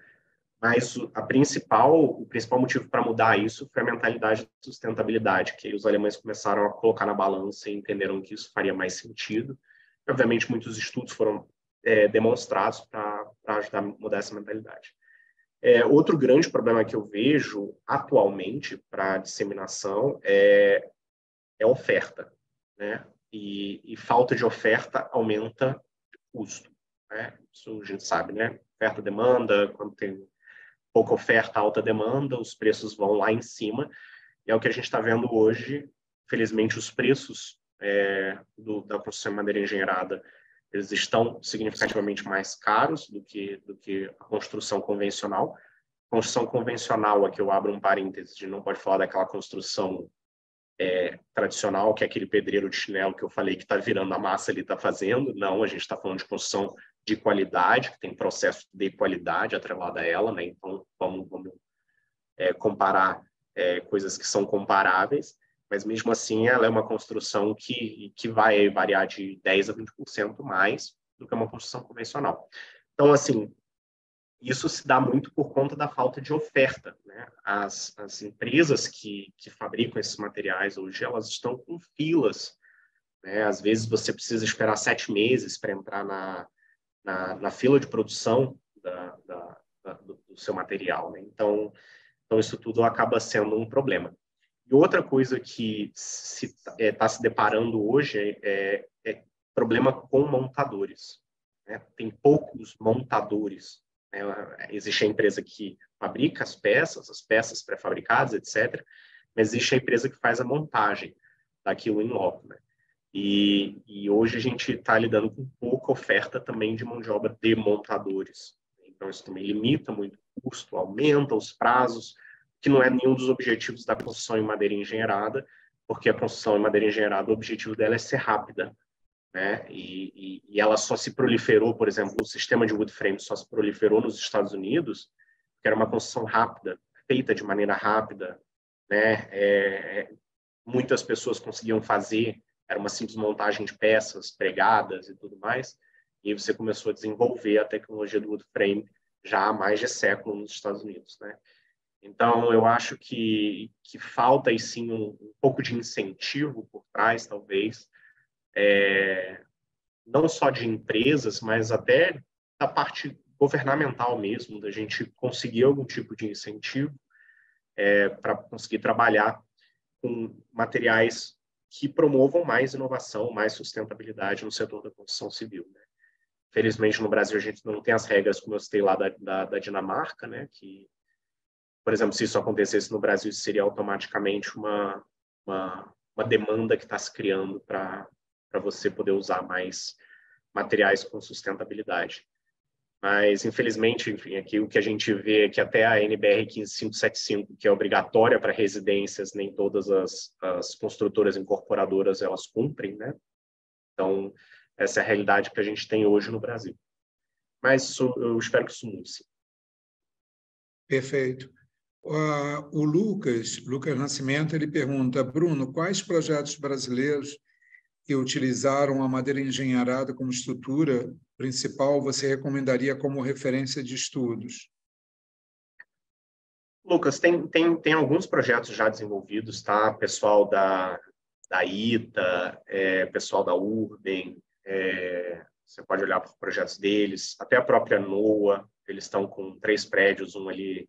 mas o principal motivo para mudar isso foi a mentalidade de sustentabilidade, que os alemães começaram a colocar na balança e entenderam que isso faria mais sentido. E, obviamente, muitos estudos foram demonstrados para ajudar a mudar essa mentalidade. Outro grande problema que eu vejo atualmente para a disseminação é oferta, né? E falta de oferta aumenta o custo, né? Isso a gente sabe, né? Oferta, demanda, quando tem pouca oferta, alta demanda, os preços vão lá em cima. E é o que a gente está vendo hoje. Felizmente, os preços da construção em madeira engenheirada, eles estão significativamente mais caros do que a construção convencional. Construção convencional, aqui eu abro um parênteses, a gente não pode falar daquela construção tradicional, que é aquele pedreiro de chinelo que eu falei que está virando a massa, ele está fazendo. Não, a gente está falando de construção de qualidade, que tem processo de qualidade atrelado a ela, né? Então, vamos comparar coisas que são comparáveis, mas mesmo assim ela é uma construção que vai variar de 10% a 20% mais do que uma construção convencional. Então, assim, isso se dá muito por conta da falta de oferta, né? As empresas que fabricam esses materiais hoje, elas estão com filas, né? Às vezes você precisa esperar 7 meses para entrar na fila de produção do seu material, né? Então, isso tudo acaba sendo um problema. E outra coisa que está se deparando hoje é problema com montadores, né? Tem poucos montadores. Existe a empresa que fabrica as peças pré-fabricadas, etc. Mas existe a empresa que faz a montagem daquilo em loco, né? E hoje a gente está lidando com pouca oferta também de mão de obra de montadores. Então, isso também limita muito o custo, aumenta os prazos, que não é nenhum dos objetivos da construção em madeira engenheirada, porque a construção em madeira engenheirada, o objetivo dela é ser rápida, né? E ela só se proliferou, por exemplo, o sistema de wood frame só se proliferou nos Estados Unidos, porque era uma construção rápida, feita de maneira rápida, né? Muitas pessoas conseguiam fazer, era uma simples montagem de peças pregadas e tudo mais, e aí você começou a desenvolver a tecnologia do wood frame já há mais de século nos Estados Unidos, né? Então, eu acho que falta, aí sim, um pouco de incentivo por trás, talvez, não só de empresas, mas até da parte governamental mesmo, da gente conseguir algum tipo de incentivo para conseguir trabalhar com materiais que promovam mais inovação, mais sustentabilidade no setor da construção civil, né? Felizmente, no Brasil, a gente não tem as regras, como eu citei lá, da Dinamarca, né? Que, por exemplo, se isso acontecesse no Brasil, isso seria automaticamente uma demanda que está se criando para você poder usar mais materiais com sustentabilidade. Mas, infelizmente, enfim, aqui o que a gente vê é que até a NBR 15575, que é obrigatória para residências, nem todas as construtoras incorporadoras elas cumprem, né? Então, essa é a realidade que a gente tem hoje no Brasil. Mas eu espero que isso mude, sim. Perfeito. O Lucas Nascimento, ele pergunta: Bruno, quais projetos brasileiros que utilizaram a madeira engenheirada como estrutura principal você recomendaria como referência de estudos? Lucas, tem alguns projetos já desenvolvidos, tá? Pessoal da ITA, pessoal da Urban, você pode olhar para os projetos deles, até a própria NOA, eles estão com 3 prédios, um ali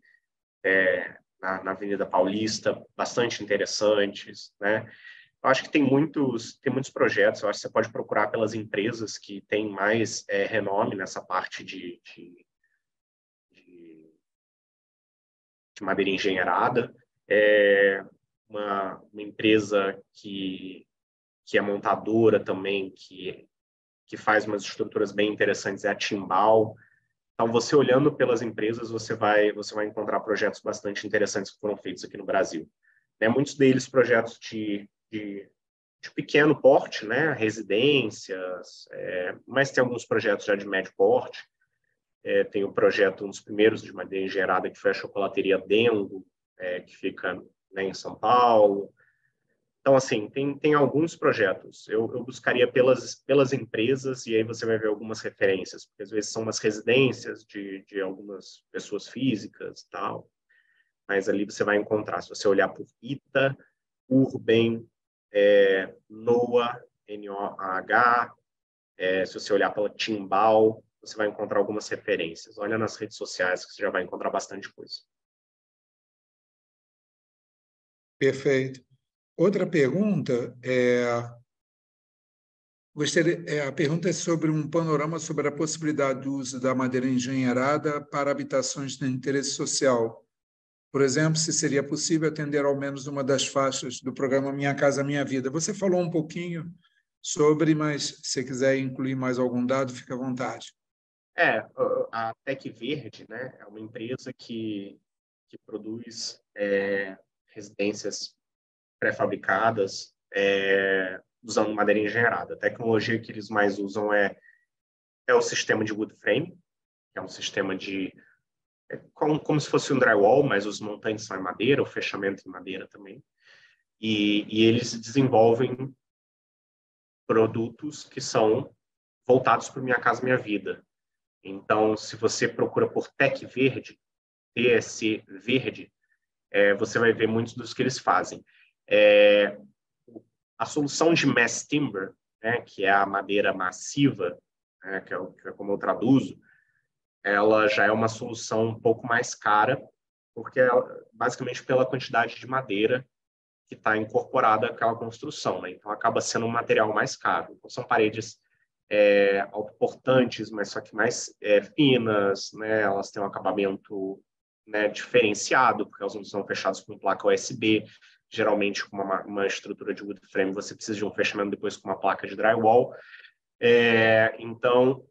na Avenida Paulista, bastante interessantes, né? Eu acho que tem muitos projetos, eu acho que você pode procurar pelas empresas que têm mais renome nessa parte de madeira engenheirada. Uma empresa que é montadora também, que faz umas estruturas bem interessantes, é a Timbal. Então, você olhando pelas empresas, você vai encontrar projetos bastante interessantes que foram feitos aqui no Brasil. Muitos deles projetos de pequeno porte, né? Residências, mas tem alguns projetos já de médio porte. Tem o projeto, um dos primeiros de madeira engenheirada, que foi a chocolateria Dengo, que fica, né, em São Paulo. Então, assim, tem alguns projetos. Eu buscaria pelas empresas, e aí você vai ver algumas referências, porque às vezes são umas residências de algumas pessoas físicas e tal, mas ali você vai encontrar, se você olhar por ITA, Urban, NOAH, NOAH, se você olhar pela Timbal, você vai encontrar algumas referências. Olha nas redes sociais que você já vai encontrar bastante coisa. Perfeito. Outra pergunta a pergunta é sobre um panorama sobre a possibilidade do uso da madeira engenheirada para habitações de interesse social. Por exemplo, se seria possível atender ao menos uma das faixas do programa Minha Casa Minha Vida. Você falou um pouquinho sobre, mas se quiser incluir mais algum dado, fique à vontade. A Tec Verde, né, é uma empresa que produz residências pré-fabricadas usando madeira engenheirada. A tecnologia que eles mais usam é o sistema de wood frame, que é um sistema de como se fosse um drywall, mas os montantes são em madeira, o fechamento em madeira também. E eles desenvolvem produtos que são voltados para Minha Casa Minha Vida. Então, se você procura por Tec Verde, TSC Verde, você vai ver muitos dos que eles fazem. A solução de mass timber, né, que é a madeira massiva, né, que é como eu traduzo, ela já é uma solução um pouco mais cara, porque basicamente pela quantidade de madeira que está incorporada àquela construção, né? Então acaba sendo um material mais caro. Então são paredes autoportantes, mas só que mais finas, né? Elas têm um acabamento, né, diferenciado, porque elas não são fechadas com placa USB. Geralmente, com uma estrutura de wood frame, você precisa de um fechamento depois com uma placa de drywall. Então,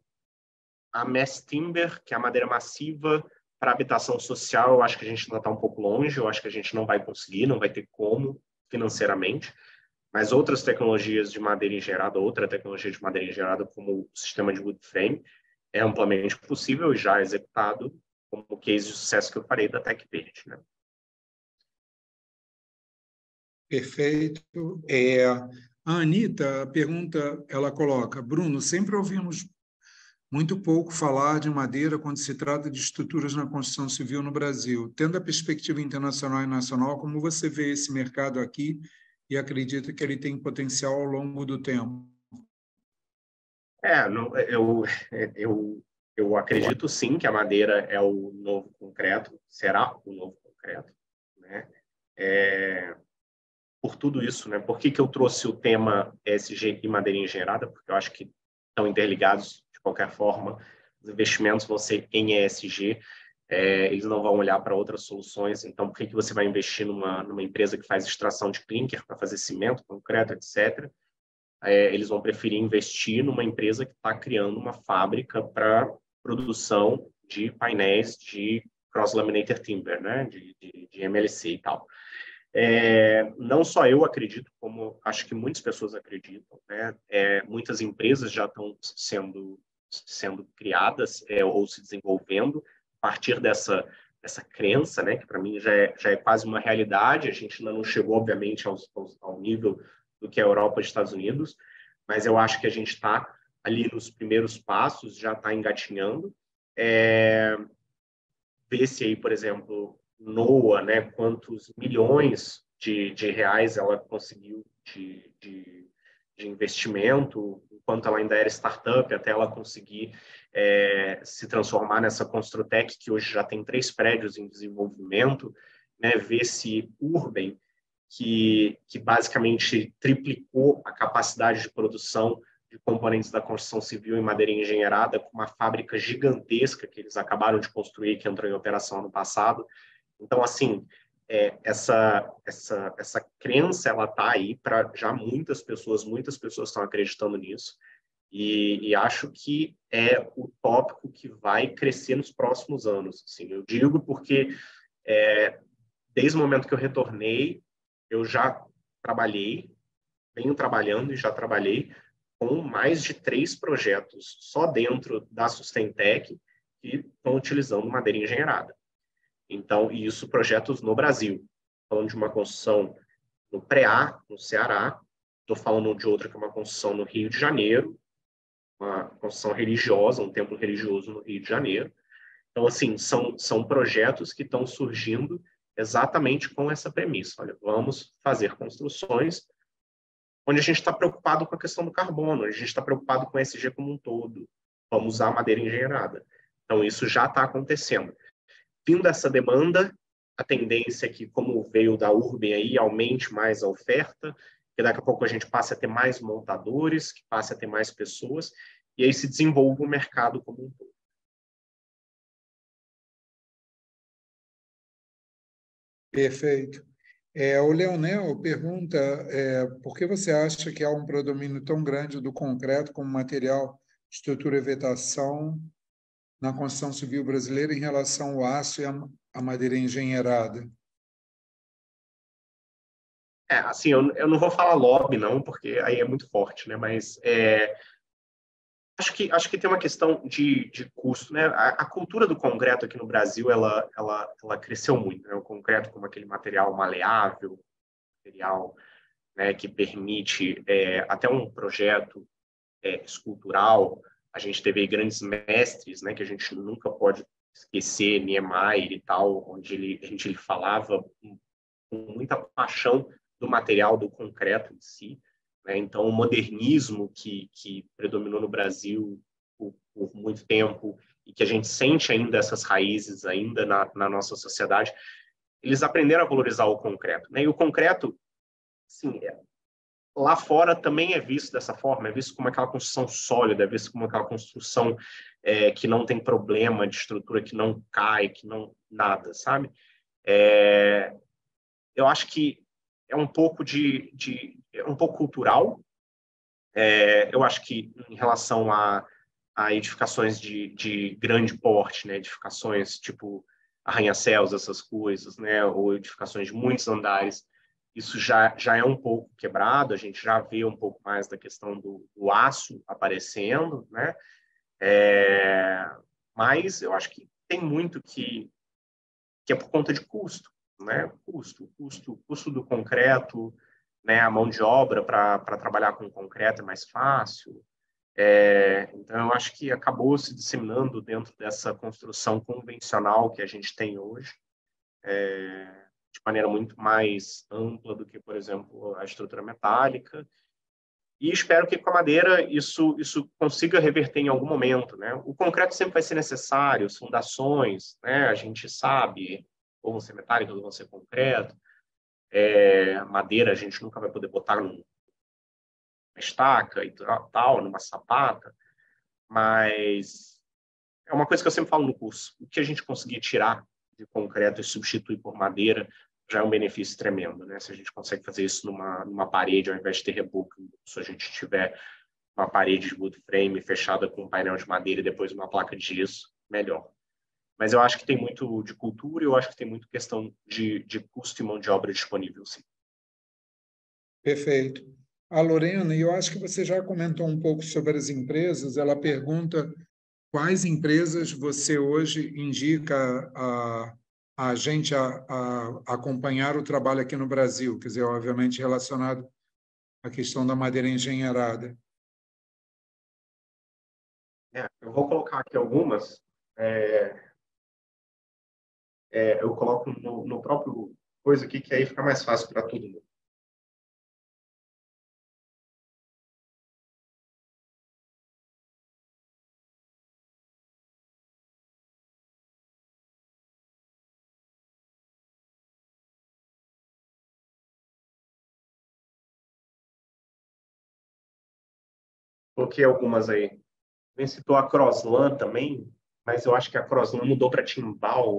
a mass timber, que é a madeira massiva para habitação social, eu acho que a gente ainda está um pouco longe, eu acho que a gente não vai conseguir, não vai ter como financeiramente, mas outras tecnologias de madeira engenheirada, outra tecnologia de madeira engenheirada, como o sistema de wood frame, é amplamente possível e já executado, como o case de sucesso que eu falei da Tec Verde, né? Perfeito. A Anitta, a pergunta, ela coloca, Bruno, sempre ouvimos muito pouco falar de madeira quando se trata de estruturas na construção civil no Brasil. Tendo a perspectiva internacional e nacional, como você vê esse mercado aqui e acredita que ele tem potencial ao longo do tempo? Eu acredito sim que a madeira é o novo concreto, será o novo concreto, né? Por tudo isso, né? Por que eu trouxe o tema ESG e madeira engenheirada? Porque eu acho que estão interligados de qualquer forma. Os investimentos vão ser em ESG, eles não vão olhar para outras soluções. Então, por que você vai investir numa empresa que faz extração de clinker para fazer cimento, concreto, etc.? Eles vão preferir investir numa empresa que está criando uma fábrica para produção de painéis de cross-laminated timber, né? de MLC e tal. Não só eu acredito, como acho que muitas pessoas acreditam, né? Muitas empresas já estão sendo criadas ou se desenvolvendo a partir dessa crença, né? Que para mim já é quase uma realidade. A gente ainda não chegou, obviamente, ao nível do que é a Europa e os Estados Unidos, mas eu acho que a gente está ali nos primeiros passos, já está engatinhando. Vê-se aí, por exemplo, NOAH, né, quantos milhões de reais ela conseguiu de investimento, enquanto ela ainda era startup, até ela conseguir se transformar nessa Construtec, que hoje já tem 3 prédios em desenvolvimento, né, vê-se Urban, que basicamente triplicou a capacidade de produção de componentes da construção civil em madeira engenheirada, com uma fábrica gigantesca que eles acabaram de construir, que entrou em operação ano passado. Então, assim, essa crença, ela está aí para já muitas pessoas estão acreditando nisso, e acho que é o tópico que vai crescer nos próximos anos. Assim, eu digo porque, desde o momento que eu retornei, eu já venho trabalhando e já trabalhei com mais de 3 projetos só dentro da Sustentec que estão utilizando madeira engenheirada. Então, e isso projetos no Brasil. Falando de uma construção no Preá, no Ceará. Estou falando de outra que é uma construção no Rio de Janeiro, uma construção religiosa, um templo religioso no Rio de Janeiro. Então, assim, são projetos que estão surgindo exatamente com essa premissa. Olha, vamos fazer construções onde a gente está preocupado com a questão do carbono, a gente está preocupado com o ESG como um todo. Vamos usar madeira engenheirada. Então, isso já está acontecendo. Vindo essa demanda, a tendência é que, como veio da Urban aí, aumente mais a oferta, que daqui a pouco a gente passe a ter mais montadores, que passe a ter mais pessoas, e aí se desenvolva o mercado como um todo. Perfeito. O Leonel pergunta por que você acha que há um predomínio tão grande do concreto como material de estrutura e vetação na construção civil brasileira em relação ao aço e à madeira engenheirada? Assim, eu não vou falar lobby, não, porque aí é muito forte, né? Mas acho que tem uma questão de custo, né? A cultura do concreto aqui no Brasil, ela cresceu muito, né? O concreto como aquele material maleável, material, né, que permite até um projeto escultural. A gente teve aí grandes mestres, né, que a gente nunca pode esquecer, Niemeyer e tal, onde a gente falava com muita paixão do material, do concreto em si. Então, o modernismo que predominou no Brasil por muito tempo e que a gente sente ainda essas raízes ainda na nossa sociedade, eles aprenderam a valorizar o concreto. E o concreto, sim, lá fora também é visto dessa forma, é visto como aquela construção sólida, é visto como aquela construção que não tem problema de estrutura, que não cai, que não nada, sabe? Eu acho que é um pouco um pouco cultural. Eu acho que em relação a edificações de grande porte, né, edificações tipo arranha-céus, essas coisas, né, ou edificações de muitos andares, isso já é um pouco quebrado, a gente já vê um pouco mais da questão do aço aparecendo, né? Mas eu acho que tem muito que é por conta de custo, né? Custo do concreto, né? A mão de obra para trabalhar com concreto é mais fácil. Então, eu acho que acabou se disseminando dentro dessa construção convencional que a gente tem hoje, de maneira muito mais ampla do que, por exemplo, a estrutura metálica. E espero que com a madeira isso consiga reverter em algum momento, né? O concreto sempre vai ser necessário, as fundações, né? A gente sabe, ou vão ser metálicas ou vão ser concreto. Madeira a gente nunca vai poder botar numa estaca e tal, numa sapata, mas é uma coisa que eu sempre falo no curso. O que a gente conseguir tirar de concreto e substituir por madeira já é um benefício tremendo, né? Se a gente consegue fazer isso numa parede, ao invés de ter reboco, se a gente tiver uma parede de wood frame fechada com um painel de madeira e depois uma placa de gesso, melhor. Mas eu acho que tem muito de cultura e eu acho que tem muito questão de custo e mão de obra disponível, sim. Perfeito. A Lorena, eu acho que você já comentou um pouco sobre as empresas. Ela pergunta quais empresas você hoje indica a gente a acompanhar o trabalho aqui no Brasil, quer dizer, obviamente relacionado à questão da madeira engenheirada. Eu vou colocar aqui algumas. Eu coloco no próprio coisa aqui, que aí fica mais fácil para todo mundo. Coloquei algumas aí. Nem citou a Crossland também, mas eu acho que a Crossland mudou para Timbal,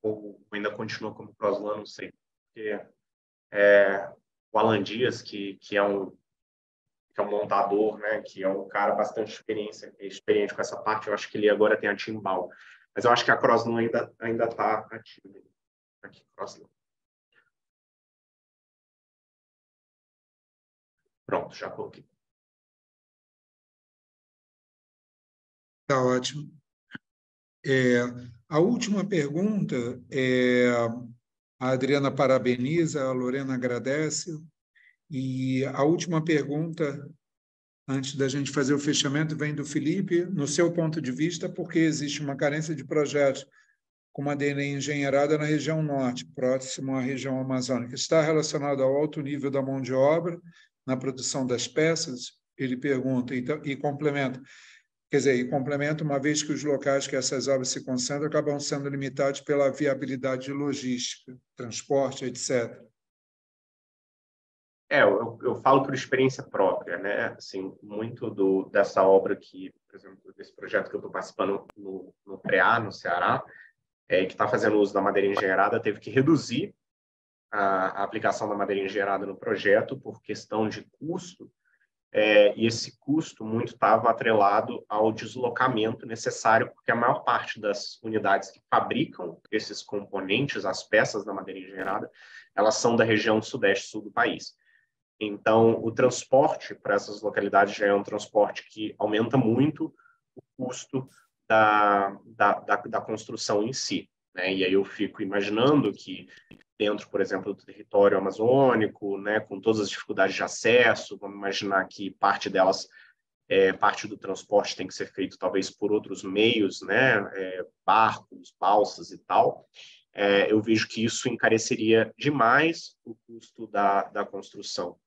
ou ainda continua como Crossland, não sei. Porque o Alan Dias, que é um montador, né, que é um cara bastante experiente com essa parte, eu acho que ele agora tem a Timbal. Mas eu acho que a Crossland ainda está ativa. Aqui, Crossland. Pronto, já coloquei. Está ótimo. A última pergunta, a Adriana parabeniza, a Lorena agradece. E a última pergunta, antes da gente fazer o fechamento, vem do Felipe. No seu ponto de vista, por que existe uma carência de projetos com madeira engenheirada na região norte, próximo à região amazônica? Está relacionado ao alto nível da mão de obra na produção das peças? Ele pergunta e complementa. Quer dizer, e complementa, uma vez que os locais que essas obras se concentram acabam sendo limitados pela viabilidade logística, transporte, etc. Eu falo por experiência própria, né? Assim, muito dessa obra que, por exemplo, desse projeto que eu estou participando no PREA, no Ceará, que está fazendo uso da madeira engenheirada, teve que reduzir a aplicação da madeira engenheirada no projeto por questão de custo, e esse custo muito estava atrelado ao deslocamento necessário, porque a maior parte das unidades que fabricam esses componentes, as peças da madeira engenheirada, elas são da região sudeste-sul do país. Então, o transporte para essas localidades já é um transporte que aumenta muito o custo da construção em si, né? E aí eu fico imaginando que dentro, por exemplo, do território amazônico, né, com todas as dificuldades de acesso, vamos imaginar que parte delas, parte do transporte tem que ser feito talvez por outros meios, né, barcos, balsas e tal. Eu vejo que isso encareceria demais o custo da construção,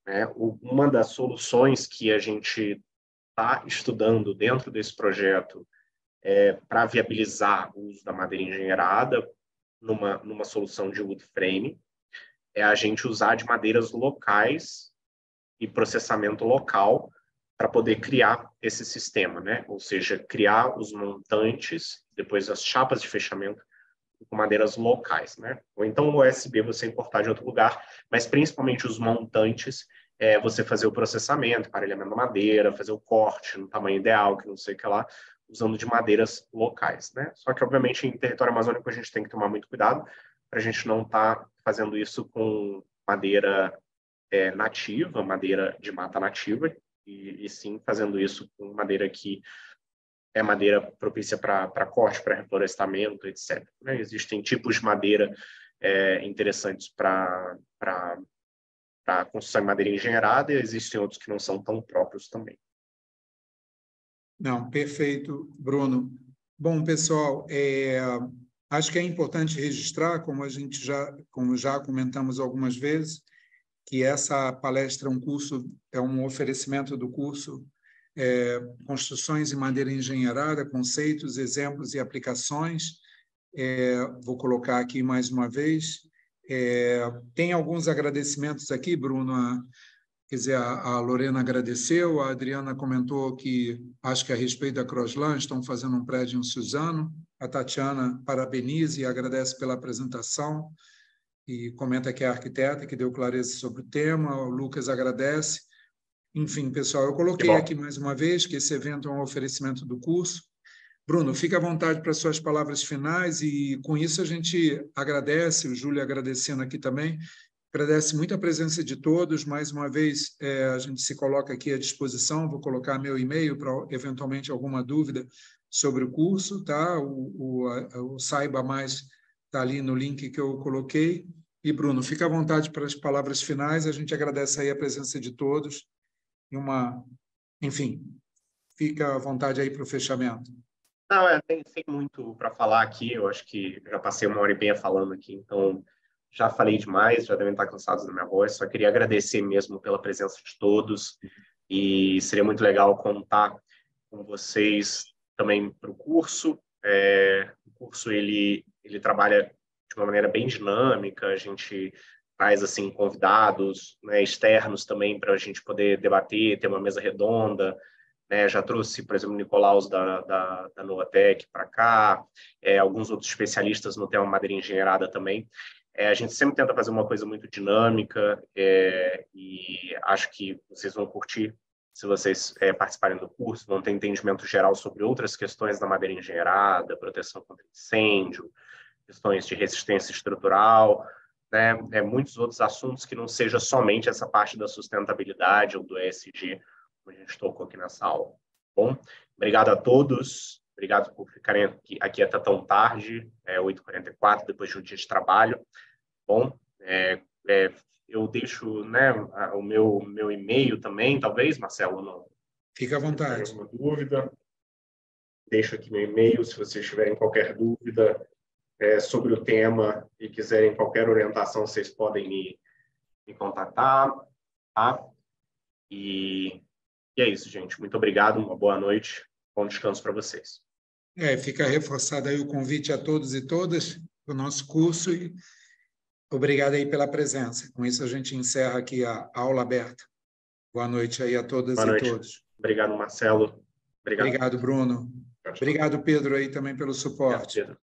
né? Uma das soluções que a gente está estudando dentro desse projeto para viabilizar o uso da madeira engenheirada numa solução de wood frame é a gente usar de madeiras locais e processamento local para poder criar esse sistema, né? Ou seja, criar os montantes, depois as chapas de fechamento com madeiras locais, né? Ou então o OSB você importar de outro lugar, mas principalmente os montantes, você fazer o processamento, aparelhamento da madeira, fazer o corte no tamanho ideal, que não sei o que lá, usando de madeiras locais, né? Só que, obviamente, em território amazônico a gente tem que tomar muito cuidado para a gente não estar fazendo isso com madeira nativa, madeira de mata nativa, e sim fazendo isso com madeira que é madeira propícia para corte, para reflorestamento, etc. Né? Existem tipos de madeira interessantes para construção de madeira engenheirada e existem outros que não são tão próprios também. Não, perfeito, Bruno. Bom, pessoal, acho que é importante registrar, como já comentamos algumas vezes, que essa palestra é um oferecimento do curso Construções em Madeira Engenheirada, Conceitos, Exemplos e Aplicações. Vou colocar aqui mais uma vez. Tem alguns agradecimentos aqui, Bruno. Quer dizer, a Lorena agradeceu, a Adriana comentou que, acho que a respeito da Crossland, estão fazendo um prédio em Suzano. A Tatiana parabeniza e agradece pela apresentação e comenta que é arquiteta, que deu clareza sobre o tema. O Lucas agradece. Enfim, pessoal, eu coloquei aqui mais uma vez que esse evento é um oferecimento do curso. Bruno, fica à vontade para suas palavras finais e, com isso, a gente agradece, o Júlio agradecendo aqui também, agradece muito a presença de todos. Mais uma vez, a gente se coloca aqui à disposição. Vou colocar meu e-mail para, eventualmente, alguma dúvida sobre o curso, tá? O Saiba Mais está ali no link que eu coloquei. E, Bruno, fica à vontade para as palavras finais. A gente agradece aí a presença de todos. Enfim, fica à vontade aí para o fechamento. Não, tem muito para falar aqui. Eu acho que já passei 1h30 falando aqui, então já falei demais, já devem estar cansados da minha voz. Só queria agradecer mesmo pela presença de todos e seria muito legal contar com vocês também para o curso. O curso ele trabalha de uma maneira bem dinâmica. A gente traz assim convidados, né, externos também para a gente poder debater, ter uma mesa redonda. Já trouxe, por exemplo, o Nicolaus da Novatec para cá, alguns outros especialistas no tema madeira engenheirada também. A gente sempre tenta fazer uma coisa muito dinâmica e acho que vocês vão curtir se vocês participarem do curso, vão ter entendimento geral sobre outras questões da madeira engenheirada, proteção contra incêndio, questões de resistência estrutural, né? Muitos outros assuntos que não seja somente essa parte da sustentabilidade ou do ESG, como a gente tocou aqui nessa aula. Bom, obrigado a todos, obrigado por ficarem aqui até tão tarde, 8h44, depois de um dia de trabalho. Bom, eu deixo, né, o meu e-mail também, talvez, Marcelo, não? Fica à vontade. Se tiver alguma dúvida, deixo aqui meu e-mail, se vocês tiverem qualquer dúvida sobre o tema e quiserem qualquer orientação, vocês podem me contactar, tá? E é isso, gente. Muito obrigado, uma boa noite, bom descanso para vocês. Fica reforçado aí o convite a todos e todas para o nosso curso e obrigado aí pela presença. Com isso, a gente encerra aqui a aula aberta. Boa noite aí a todas e todos. Obrigado, Marcelo. Obrigado, Bruno. Tchau, tchau. Obrigado, Pedro, aí também pelo suporte. Obrigado, Pedro.